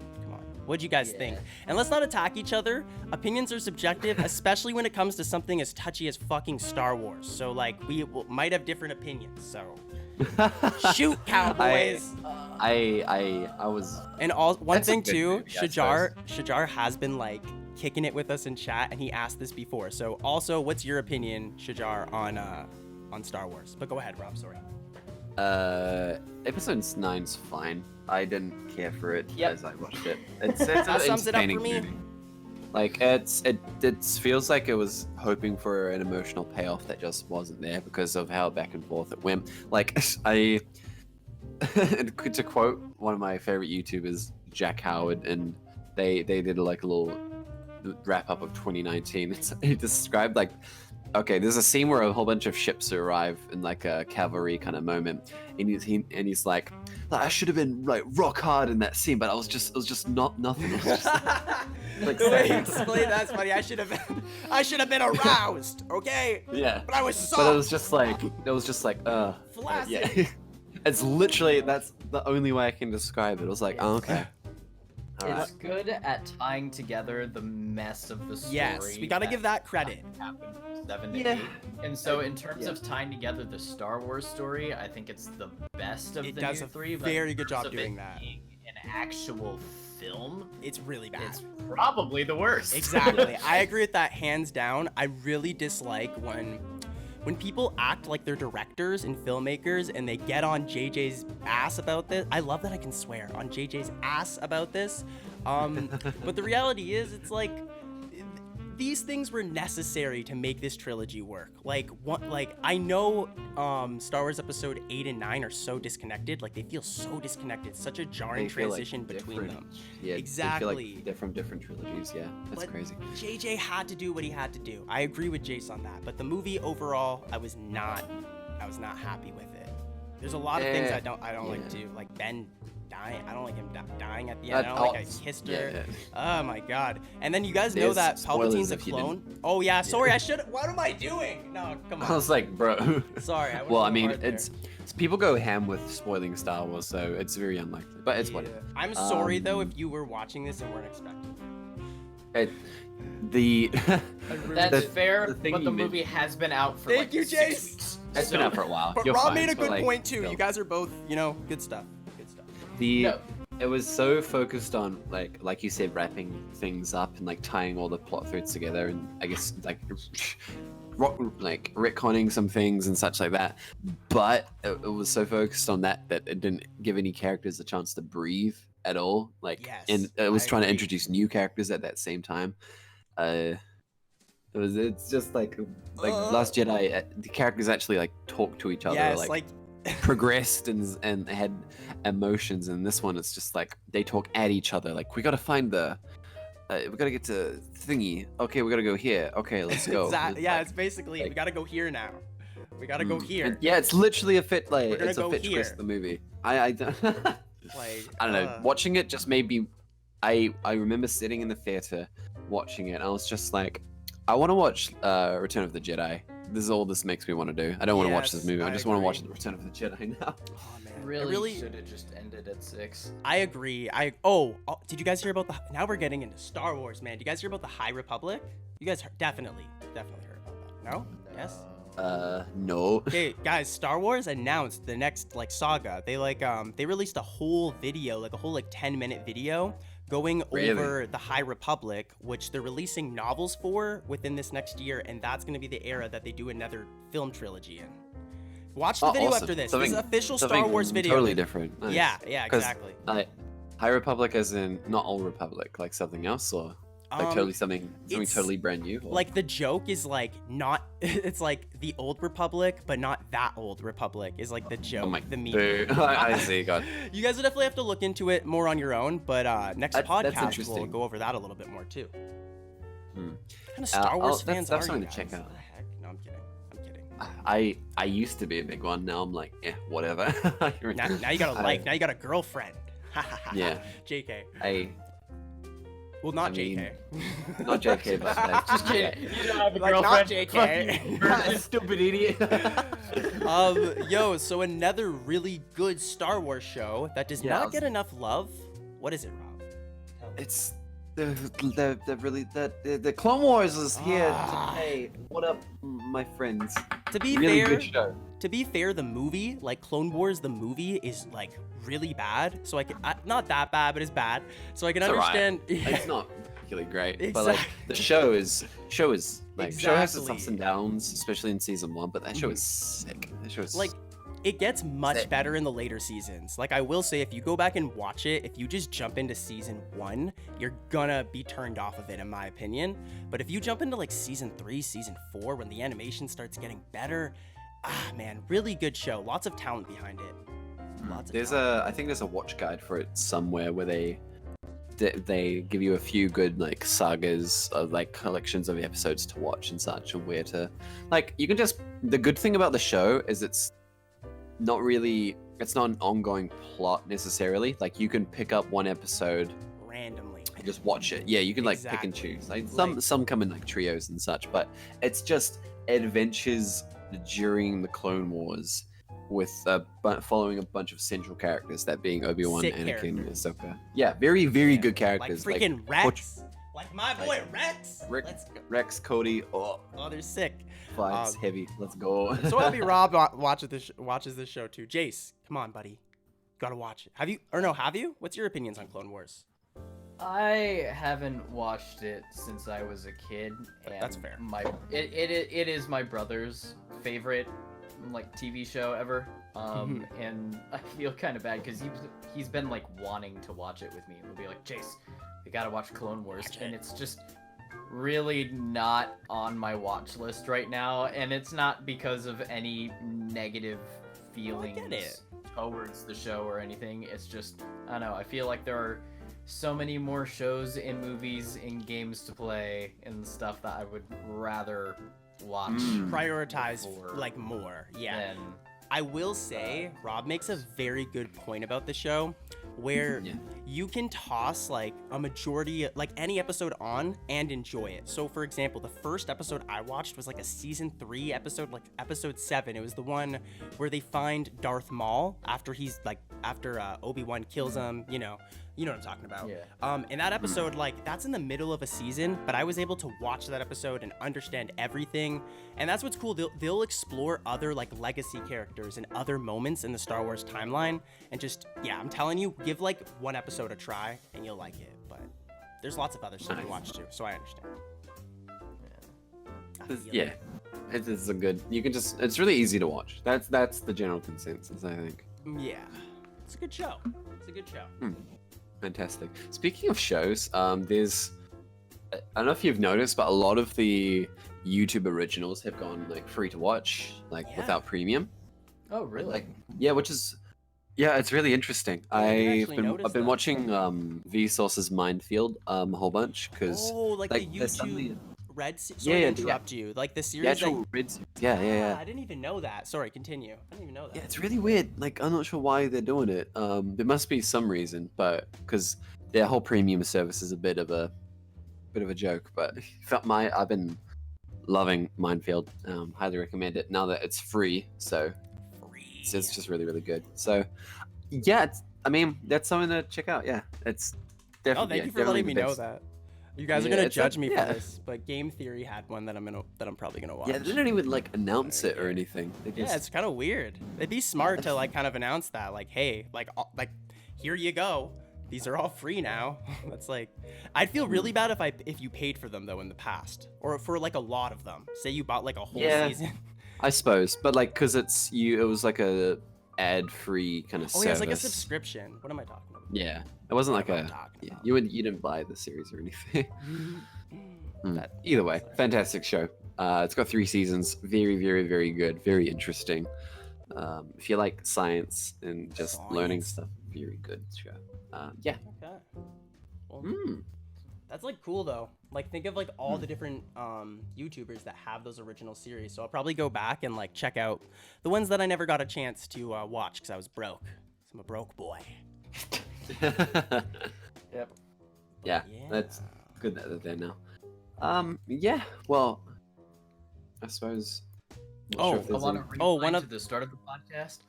What'd you guys think? And let's not attack each other. Opinions are subjective, especially when it comes to something as touchy as fucking Star Wars. So, like, we might have different opinions. So, shoot, cowboys. I was. And one thing too, Shajar has been like kicking it with us in chat, and he asked this before. So, also, what's your opinion, Shajar, on Star Wars? But go ahead, Rob. Sorry. Episode 9's fine. I didn't care for it as I watched it. It's that an sums it up for entertaining me. movie. Like it feels like it was hoping for an emotional payoff that just wasn't there because of how back and forth it went. Like I, to quote one of my favorite YouTubers, Jack Howard, and they did like a little wrap up of 2019. He described like, okay, there's a scene where a whole bunch of ships arrive in like a cavalry kind of moment, and he's like, I should have been like rock hard in that scene, but it was just not nothing. It was just, like, explain that's funny. I should have been aroused, okay? Yeah. But I was soft. But it was just like flaccid. Yeah. It's literally that's the only way I can describe it. It was like, oh, okay. It's good at tying together the mess of the story. Yes, we gotta give that credit. Happened from 7 to 8. And so in terms of tying together the Star Wars story, I think it's the best of the new three. It does a very good job doing that. Being an actual film, it's really bad. It's probably the worst. Exactly. I agree with that hands down. I really dislike when people act like they're directors and filmmakers and they get on JJ's ass about this. I love that I can swear on JJ's ass about this. But the reality is, it's like these things were necessary to make this trilogy work. Like I know Star Wars Episode 8 and 9 are so disconnected. Like they feel so disconnected. Such a jarring transition between them. Yeah, exactly. They feel like they're from different trilogies. Yeah, that's crazy. JJ had to do what he had to do. I agree with Jace on that. But the movie overall, I was not happy with it. There's a lot of things I don't like too. Like Ben dying. I don't like him dying at the end. I don't like I kissed her. Yeah. Oh my god. And then you guys know that Palpatine's a clone. Oh yeah. Sorry, I should. What am I doing? No, come on. I was like, bro. Sorry. Well, I mean, it's people go ham with spoiling Star Wars, so it's very unlikely. But it's whatever. I'm sorry though if you were watching this and weren't expecting. That's fair, but the movie has been out for Thank you, 6 Jace. weeks. It's been out for a while. But Rob made a good point too. You guys are both, good stuff. It was so focused on like you said, wrapping things up and like tying all the plot threads together, and I guess like retconning some things and such like that. But it was so focused on that it didn't give any characters a chance to breathe at all. And it was trying to introduce new characters at that same time. It's just like Last Jedi, the characters actually like talk to each other. Yes, progressed and had emotions, and this one it's just like they talk at each other. Like we gotta find we gotta get to thingy. Okay, we gotta go here. Okay, let's go. Exactly. Yeah, it's basically we gotta go here now. We gotta go here. And yeah, it's literally a fit twist of the movie. I don't know. Watching it just made me. I remember sitting in the theater watching it, and I was just like, I want to watch Return of the Jedi. This is all this makes me want to do. I don't want to watch this movie. I just want to watch the Return of the Jedi now. Oh man, really should have just ended at 6. I agree. Did you guys hear about now we're getting into Star Wars, man. Did you guys hear about the High Republic? You guys definitely heard about that. No? Yes? No. Okay, guys, Star Wars announced the next saga. They they released a whole video, a whole 10-minute video going over the High Republic, which they're releasing novels for within this next year, and that's going to be the era that they do another film trilogy in. Watch the video after this. This is official Star Wars video. Totally different. Nice. Yeah, exactly. High Republic as in not Old Republic, like something else, or totally something totally brand new. Or? The joke is not. It's the Old Republic, but not that Old Republic is the joke. The meme. I see. God. You guys will definitely have to look into it more on your own, but next podcast we'll go over that a little bit more too. What kind of Star Wars fans that's are something you to guys? check out. What the heck? No, I'm kidding. I used to be a big one. Now I'm like, whatever. now you got a now you got a girlfriend. Yeah. JK. Well, not JK. Not JK, but just kidding. You don't have a girlfriend. Not JK. Stupid idiot. So another really good Star Wars show that does not get enough love. What is it, Rob? It's the Clone Wars is here. Hey, what up, my friends? To be really fair, good show. To be fair, the movie, Clone Wars, the movie is really bad. So I can not that bad, but it's bad. So I can understand. Right. It's not particularly great, exactly. But the show is show has its Exactly. ups and downs, especially in season 1. But that show is sick. That show is it gets much better in the later seasons. Like, I will say, if you go back and watch it, if you just jump into season 1, you're gonna be turned off of it, in my opinion. But if you jump into like season 3, season 4, when the animation starts getting better, man, really good show. Lots of talent behind it. I think there's a watch guide for it somewhere where they give you a few good like sagas of like collections of episodes to watch and such, and where to like you can just the good thing about the show is it's not an ongoing plot necessarily. Like you can pick up one episode randomly and just watch it. Yeah, you can like pick and choose. Like some come in like trios and such, but it's just adventures during the Clone Wars with following a bunch of central characters, that being Obi-Wan, Anakin, Ahsoka. Yeah, very good characters. Like freaking Rex. Like my boy Rex. Rex, Cody. Oh, they're sick. Vibes heavy. Let's go. I'm so happy Rob watches this show too. Jace, come on, buddy. Gotta watch it. Have you? What's your opinions on Clone Wars? I haven't watched it since I was a kid. And that's fair. It is my brother's favorite like TV show ever. And I feel kind of bad because he's been like wanting to watch it with me. He'll be like, Jace, we gotta watch Clone Wars, and it's just really not on my watch list right now. And it's not because of any negative feelings towards the show or anything. It's just, I don't know, I feel like there are so many more shows and movies and games to play and stuff that I would rather watch. Prioritize like more. Yeah. I will say, Rob makes a very good point about the show, where you can toss like a majority, like any episode on and enjoy it. So for example, the first episode I watched was like a season 3 episode, like episode 7. It was the one where they find Darth Maul after Obi-Wan kills him, you know what I'm talking about. And that episode, like, that's in the middle of a season, but I was able to watch that episode and understand everything. And that's what's cool. They'll explore other like legacy characters and other moments in the Star Wars timeline. And just, I'm telling you, give like one episode a try and you'll like it. But there's lots of other stuff to watch too, so I understand. It is a good. You can just. It's really easy to watch. That's the general consensus, I think. Yeah, it's a good show. Fantastic. Speaking of shows, there's I don't know if you've noticed, but a lot of the YouTube originals have gone like free to watch, like without premium. Oh, really? Which is it's really interesting. I've been watching Vsauce's Minefield a whole bunch because the YouTube Red Series. Sorry to interrupt you. Like the series. The actual Red Series. Yeah. I didn't even know that. Sorry, continue. I didn't even know that. Yeah, it's really weird. Like I'm not sure why they're doing it. There must be some reason, but because their whole premium service is a bit of a joke. But I've been loving Minefield. Highly recommend it now that it's free. So it's just really, really good. So that's something to check out. Yeah, it's definitely. Thank you for letting me know that. You guys are gonna judge me for this, but Game Theory had one that I'm probably gonna watch. Yeah, they don't even like announce it or anything. It's kind of weird. It'd be smart to like kind of announce that, like, hey, like here you go. These are all free now. That's like, I'd feel really bad if you paid for them though in the past, or for like a lot of them. Say you bought like a whole season. I suppose, but like, cause it was like a ad-free kind of service. Yeah, it's like a subscription. What am I talking about? Yeah, it wasn't like you didn't buy the series or anything. Either way, fantastic show. It's got 3 seasons. Very, very, very good. Very interesting. If you like science and just learning stuff, very good show. Okay. Well, that's like cool though. Like think of like all the different YouTubers that have those original series. So I'll probably go back and like check out the ones that I never got a chance to watch because I was broke. So I'm a broke boy. Yep. Yeah, that's good that they're there now. Well, I suppose. I want to rewind to the start of the podcast.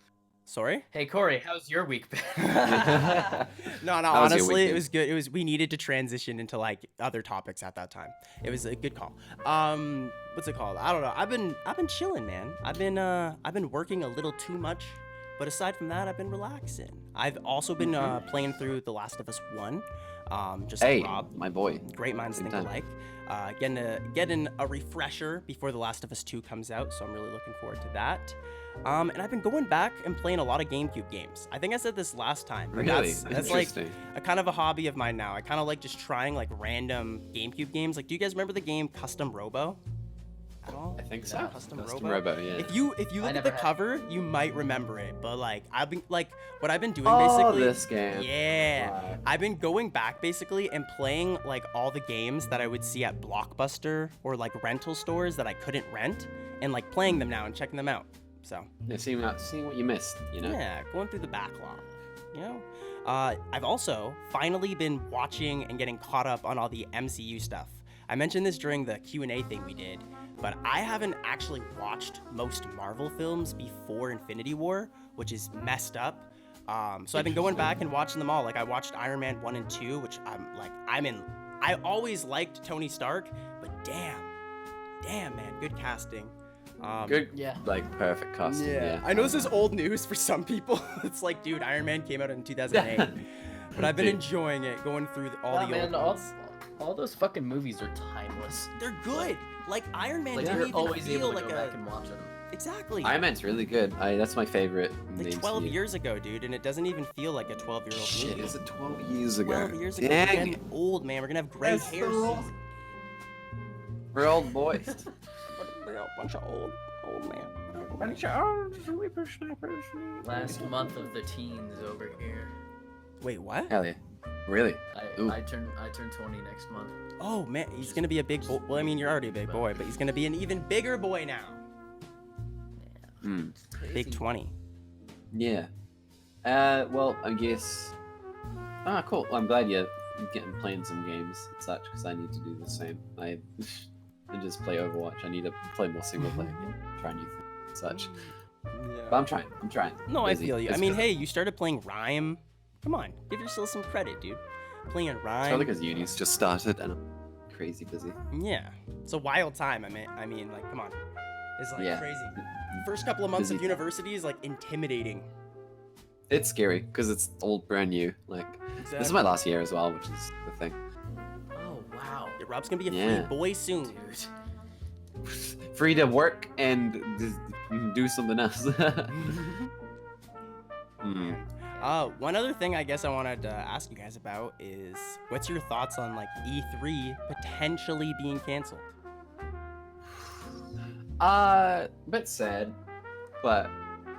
Sorry? Hey Corey, how's your week been? No, honestly, it was good. We needed to transition into like other topics at that time. It was a good call. What's it called? I don't know. I've been chilling, man. I've been working a little too much, but aside from that, I've been relaxing. I've also been playing through The Last of Us 1. Just Hey, like Rob. my boy. Great minds think alike. Getting a refresher before The Last of Us 2 comes out, so I'm really looking forward to that. And I've been going back and playing a lot of GameCube games. I think I said this last time. But Really? That's like a kind of a hobby of mine now. I kind of like just trying like random GameCube games. Like, do you guys remember the game Custom Robo? At all? I think so. Yeah, Custom Robo. Yeah. If you look at the cover, you might remember it. But like what I've been doing Oh, basically. this game. Yeah. Wow. I've been going back basically and playing like all the games that I would see at Blockbuster or like rental stores that I couldn't rent, and like playing them now and checking them out. So Yeah, seeing what you missed, you know. yeah, going through the backlog. You know, I've also finally been watching and getting caught up on all the MCU stuff. I mentioned this during the Q&A thing we did, but I haven't actually watched most Marvel films before Infinity War, which is messed up. So I've been going back and watching them all. Like I watched Iron Man 1 and 2, which I'm in. I always liked Tony Stark, but damn man, good casting. Good, Yeah. like perfect costume. Yeah. I know this is old news for some people. It's like, dude, Iron Man came out in 2008, but I've been Dude. enjoying it, going through all the old all, ones. all those fucking movies are timeless. They're good. Like Iron Man Like didn't you're even always feel able to like go back and watch them. exactly. Iron Man's really good. That's my favorite. in Like the 12 MCU. years ago, dude, and it doesn't even feel like a 12-year-old Shit, movie. is it 12 years ago? 12 years ago. We're Dang. getting old, man. We're gonna have gray That's hair. so old. We're old boys. We're a bunch of old man. Last month of the teens over here. Wait, what? Hell yeah. Really? Ooh. I turn 20 next month. Oh man, he's gonna be a big boy. Well, I mean, you're already a big boy, but he's gonna be an even bigger boy now. Hmm. Big 20. Yeah. Well, I guess. Ah, cool. Well, I'm glad you're playing some games and such, because I need to do the same. I just play Overwatch. I need to play more single player game, try new things and such. But I'm trying. No, I Busy. feel you. I It's mean, good. hey, you started playing Rhyme. Come on, give yourself some credit, dude. Playing It's Rhyme. probably because uni's just started and I'm crazy busy. Yeah, it's a wild time. I mean, like, come on, it's like Yeah. crazy. First couple of months Busy of university is like intimidating. It's scary because it's all brand new. Like this is my last year as well, which is the thing. Oh wow, Yeah, Rob's gonna be a Yeah. free boy soon. dude. Free to work and just do something else. Hmm. One other thing I guess I wanted to ask you guys about is what's your thoughts on like E3 potentially being canceled? A bit sad, but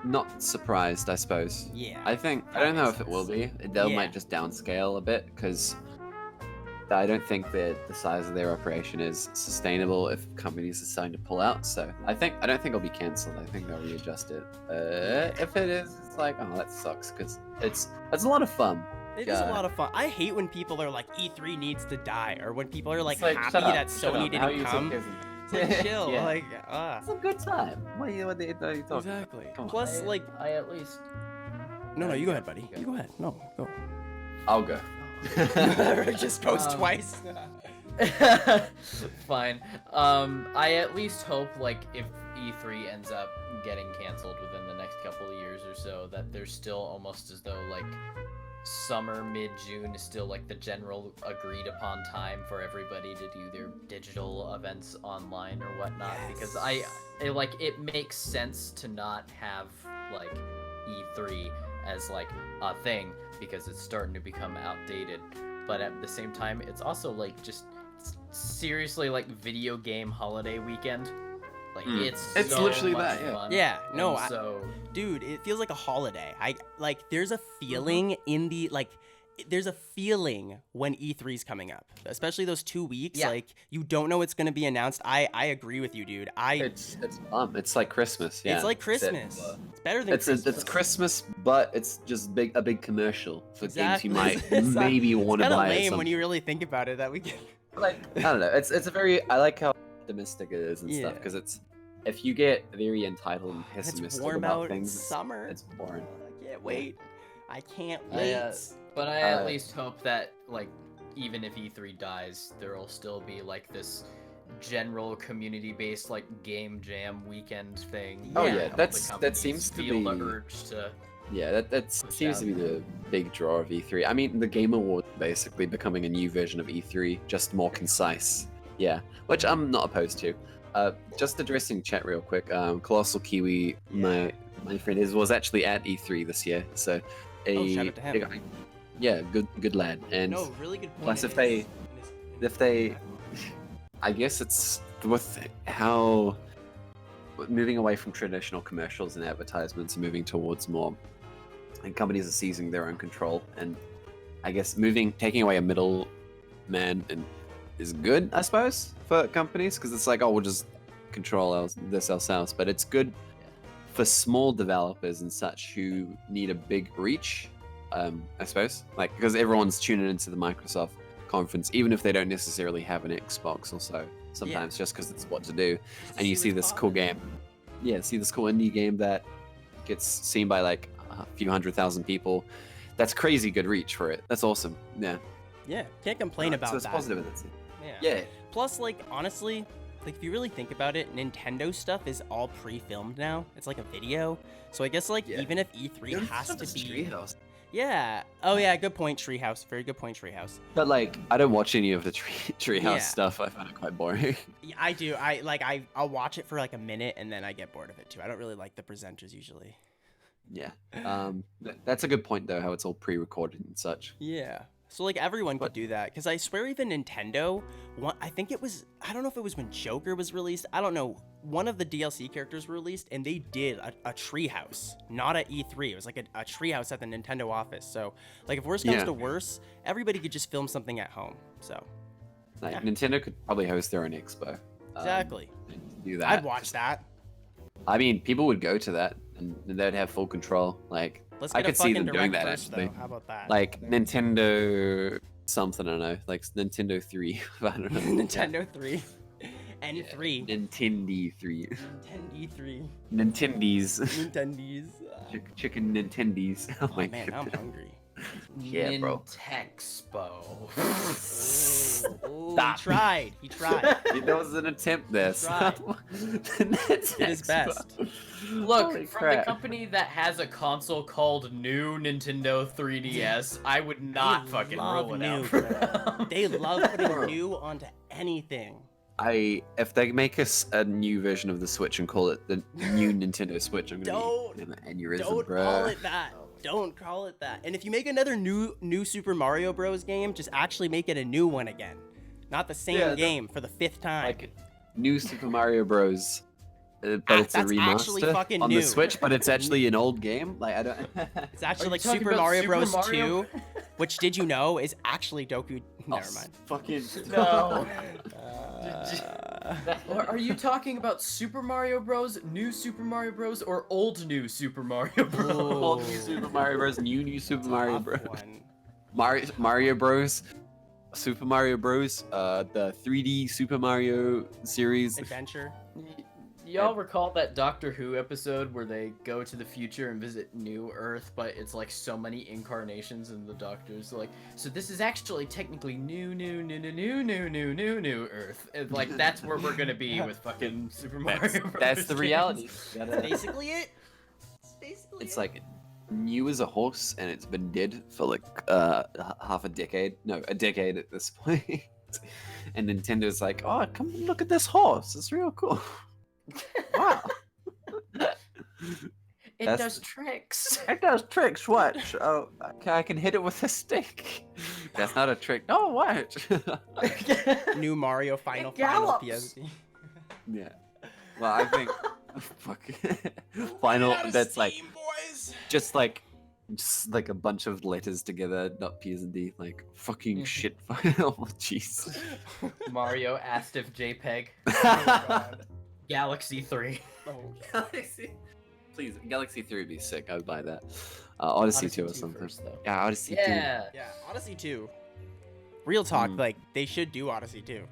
not surprised, I suppose. Yeah. I don't know if it will be. They Yeah. might just downscale a bit because I don't think that the size of their operation is sustainable if companies are starting to pull out. So I don't think it'll be cancelled. I think they'll readjust it. If it is, it's like, oh, that sucks because it's a lot of fun. It is a lot of fun. I hate when people are like E3 needs to die, or when people are like It's happy shut up, that shut Sony up. How are didn't you so come. pissy? It's like chill. Yeah. Like It's a good time. What are you talking exactly. Come on. Plus, like, I at least. no, you go ahead, buddy. You go ahead. No, go. I'll go. Just goes twice. Fine. I at least hope like if E3 ends up getting canceled within the next couple of years or so, that there's still almost as though like summer mid-June is still like the general agreed upon time for everybody to do their digital events online or whatnot, because it makes sense to not have like E3 as like a thing because it's starting to become outdated, but at the same time it's also like just seriously like video game holiday weekend. Like it's so literally much that, yeah. fun. Yeah, no, And so dude, it feels like a holiday. There's a feeling in the there's a feeling when E3's coming up, especially those 2 weeks. Yeah. Like you don't know what's gonna be announced. I agree with you, dude. It's fun. It's like Christmas. Yeah. It's like Christmas. It's better than Christmas. It's Christmas, but it's just a big commercial for games you Exactly. might It's not- maybe want to It's buy. kind of at lame some when you really think about it. That we get. like I don't know. It's a very I like how optimistic it is and stuff Yeah. because it's if you get very entitled and It's pessimistic warm about out in things, summer. it's boring. I can't wait. I can't wait. But I at least hope that like even if E3 dies, there'll still be like this general community-based like game jam weekend thing. Oh, where yeah, all the that companies seems to feel be- the urge to Yeah, that seems to be the big draw of E3. I mean, the Game Awards basically becoming a new version of E3, just more concise. Yeah, which I'm not opposed to. Just addressing chat real quick. Colossal Kiwi, my friend, was actually at E3 this year, so shout out to him. Yeah, good lad. And no, really good point. Plus, if they, I guess it's with how moving away from traditional commercials and advertisements and moving towards more, and companies are seizing their own control, and I guess taking away a middle man is good, I suppose, for companies, because it's like, oh, we'll just control this ourselves, but it's good for small developers and such who need a big reach, I suppose, like, because everyone's tuning into the Microsoft conference, even if they don't necessarily have an Xbox or so, sometimes just because it's what to do, and you see this cool game, see this cool indie game that gets seen by like a few 100,000 people. That's crazy good reach for it. That's awesome. Yeah, can't complain about so it's that. Positive in that sense. Yeah. Plus, like, honestly, like, if you really think about it, Nintendo stuff is all pre-filmed now. It's like a video, so I guess, like, even if E3 has to be Treehouse. Yeah. Oh yeah, good point, Treehouse. Very good point, Treehouse. But like, I don't watch any of the Treehouse stuff. I find it quite boring. Yeah, I do. I'll watch it for like a minute and then I get bored of it too. I don't really like the presenters usually. Yeah. That's a good point though, how it's all pre-recorded and such. Yeah. So like everyone could do that, because I swear even Nintendo, I don't know if it was when Joker was released. I don't know. One of the DLC characters were released, and they did a treehouse, not at E3. It was like a treehouse at the Nintendo office. So like if worse comes to worse, everybody could just film something at home. So like, Nintendo could probably host their own expo. Exactly. Do that. I'd watch that. I mean, people would go to that, and they'd have full control. Like, I could see them doing that first, actually. Though. How about that? Like Nintendo something, I don't know, like Nintendo 3. I don't know. Nintendo 3. N3. Nintendo 3. Nintendo 3. Nintendies. Nintendies. Chicken Nintendies. Oh my man, God. I'm hungry. Yeah, bro. Nintexpo. Stop. He tried. There was an attempt there. Did his best. Look, from the company that has a console called New Nintendo 3DS, I would not fucking roll it out. They love putting new onto anything. If they make us a new version of the Switch and call it the new Nintendo Switch, I'm gonna be an aneurysm, bro. Don't call it that. Don't call it that. And if you make another new Super Mario Bros. Game, just actually make it a new one again. Not the same game for the 5th time. Like new Super Mario Bros. But it's a remaster on the Switch, but it's actually an old game. Like I don't. It's actually like Super Mario Bros. 2, which did you know is actually Doku. Never mind. Fucking no. Are you talking about Super Mario Bros, New Super Mario Bros, or old New Super Mario Bros? Old New Super Mario Bros, new Super Mario Bros. Mario Bros, Super Mario Bros, the 3D Super Mario series. Adventure. Y'all recall that Doctor Who episode where they go to the future and visit New Earth, but it's like so many incarnations and the Doctor's like, so this is actually technically new Earth. And like that's where we're gonna be with fucking Super Mario Bros. That's the reality. That's basically it. It's like new as a horse, and it's been dead for like half a decade. No, a decade at this point. And Nintendo's like, oh, come look at this horse. It's real cool. Wow. It does tricks. It does tricks. Watch. Oh, I can hit it with a stick. That's not a trick. Oh, watch. New Mario Final PSD. Yeah. Well, I think Final. That's like just like a bunch of letters together, not P's and D. Like fucking shit. Oh, jeez. Mario asked if JPEG. Galaxy 3. Oh, Galaxy. Please, Galaxy 3 would be sick. I would buy that. Odyssey 2 or something. First, yeah, Odyssey 2. Yeah, Odyssey 2. Real talk, like they should do Odyssey 2.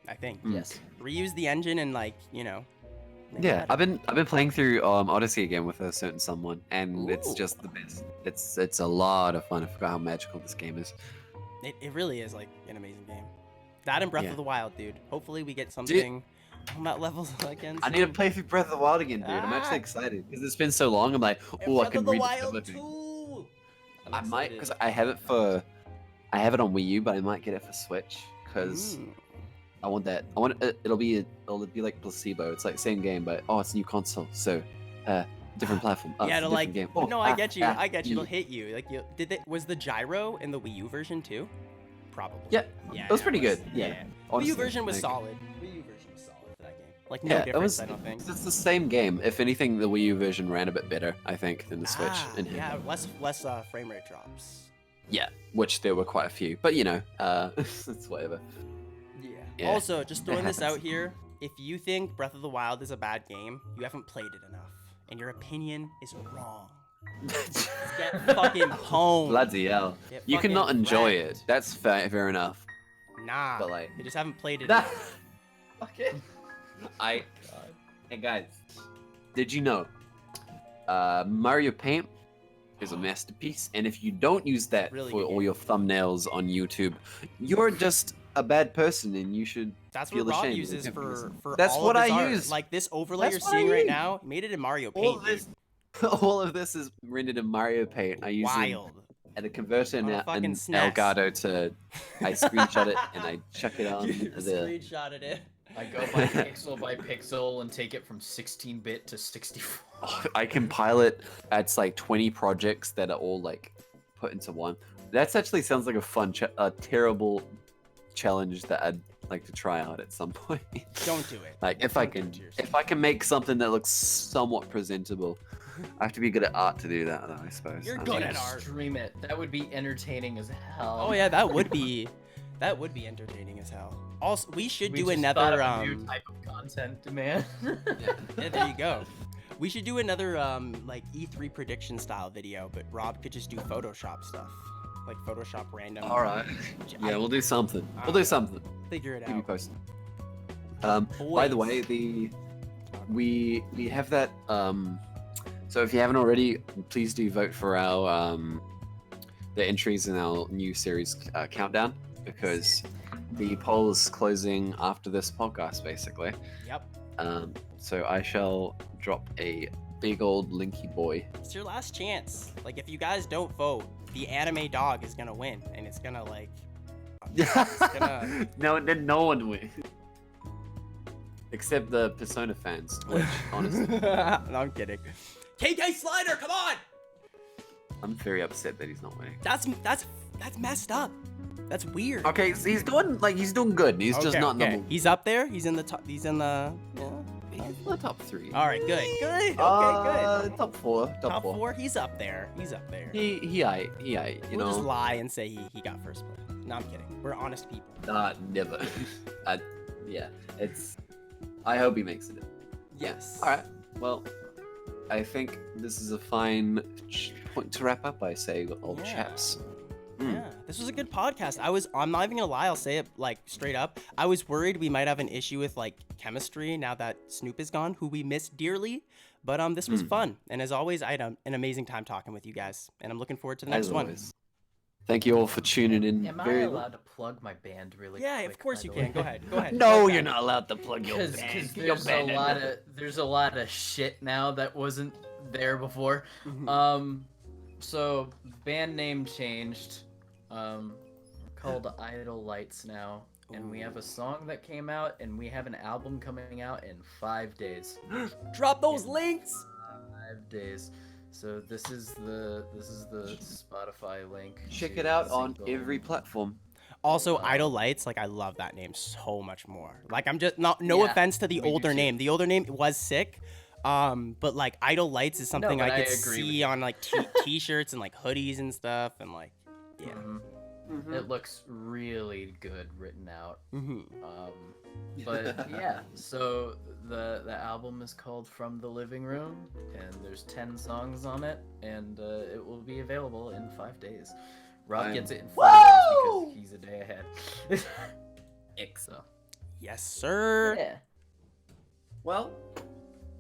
I think. Yes. Reuse the engine and like, you know. Yeah, I've been playing through Odyssey again with a certain someone, and it's just the best. It's a lot of fun. I forgot how magical this game is. It really is like an amazing game. That and Breath of the Wild, dude. Hopefully we get something on that level again. I need to play through Breath of the Wild again, dude. I'm actually excited because it's been so long. I'm like, oh, I can read the too. I might, because I have it on Wii U, but I might get it for Switch because I want that. It'll be like Placebo. It's like same game, but it's a new console, so different platform. Yeah, it'll like game. no, I get you. It'll hit you. Like was the gyro in the Wii U version too? Probably. Yeah, it was pretty good. Yeah. Wii U version was solid. Wii U version was solid for that game. Like no difference, I don't think. It's the same game. If anything, the Wii U version ran a bit better, I think, than the Switch. Yeah, less frame rate drops. Yeah, which there were quite a few, but it's whatever. Yeah. Also, just throwing this out here, if you think Breath of the Wild is a bad game, you haven't played it enough, and your opinion is wrong. Get fucking home. Bloody hell. You cannot enjoy it. That's fair enough. Nah, but like, you just haven't played it. Okay. Hey guys, did you know Mario Paint is a masterpiece, and if you don't use that for all your thumbnails on YouTube, you're just a bad person, and you should feel what Rob ashamed. uses for That's all what of his I art. use. Like this overlay you're seeing right now, made it in Mario Paint. All of this is rendered in Mario Paint. I use and a converter and Elgato I screenshot it and I chuck it on screenshotted it. I go by pixel and take it from 16-bit to 64. I compile it. It's like 20 projects that are all like put into one. That actually sounds like a terrible challenge that I'd like to try out at some point. Don't do it. Like if I can make something that looks somewhat presentable. I have to be good at art to do that, though, I suppose. You're good at art. Stream it. That would be entertaining as hell. Oh yeah, that would be entertaining as hell. Also, we should do another new type of content, man. Yeah, there you go. We should do another like E3 prediction style video, but Rob could just do Photoshop stuff, like Photoshop random. All right. Yeah, we'll do something. We'll do something. Figure it out. Keep you posted. By the way, we have that. So if you haven't already, please do vote for our the entries in our new series countdown, because the poll is closing after this podcast, basically. Yep. So I shall drop a big old linky boy. It's your last chance. Like if you guys don't vote, the anime dog is gonna win, and it's gonna like. No, then no one wins. Except the Persona fans, which honestly. No, I'm kidding. KK Slider, come on! I'm very upset that he's not winning. That's messed up. That's weird. Okay, so he's doing good. He's just not number. He's up there. He's in the top. He's in the. He's in the top 3. All right, good. Okay, good. Top 4. Top 4. He's up there. He We'll just lie and say he got first place. No, I'm kidding. We're honest people. Never. Yeah, it's. I hope he makes it. Yes. All right. Well, I think this is a fine point to wrap up. I say, old chaps. Yeah, this was a good podcast. I'm not even gonna lie, I'll say it like straight up. I was worried we might have an issue with like chemistry now that Snoop is gone, who we miss dearly. But this was fun, and as always, I had an amazing time talking with you guys, and I'm looking forward to the next one. Thank you all for tuning in. Am I allowed to plug my band really quick? Yeah, of course you can. Go ahead. No, you're not allowed to plug your band. Because there's a lot of shit now that wasn't there before. So band name changed. We're called Idle Lights now, and we have a song that came out, and we have an album coming out in 5 days. Drop those links. 5 days. So this is the Spotify link. Check it out on every platform. Also, Idle Lights, like I love that name so much more. Like I'm just no offense to the older name. The older name was sick. But like Idle Lights is something I could see on like t-shirts and like hoodies and stuff, and like it looks really good written out. But yeah, so the album is called From the Living Room, and there's 10 songs on it, and it will be available in 5 days. Rob gets it in 4 days because he's a day ahead. So. Yes, sir. Yeah. Well,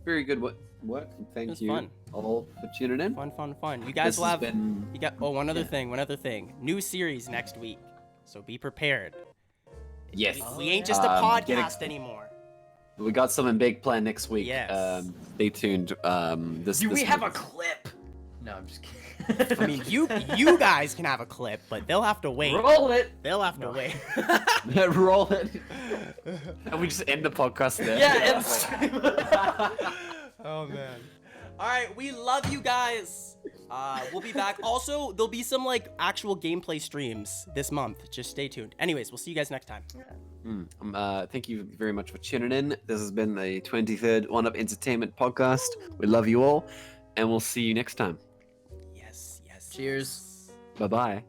very good work, and thank you all for tuning in. Fun. You guys will have. You got. Oh, one other thing. New series next week, so be prepared. Yes. We ain't just a podcast anymore. We got something big planned next week. Yes. Stay tuned. Do we have a clip? No, I'm just kidding. I mean, you guys can have a clip, but they'll have to wait. Roll it. They'll have to wait. Roll it. And we just end the podcast there. Yeah. Oh man. All right, we love you guys. We'll be back. Also, there'll be some like actual gameplay streams this month. Just stay tuned. Anyways, we'll see you guys next time. Thank you very much for tuning in. This has been the 23rd One Up Entertainment podcast. We love you all, and we'll see you next time. Yes. Cheers. Bye-bye.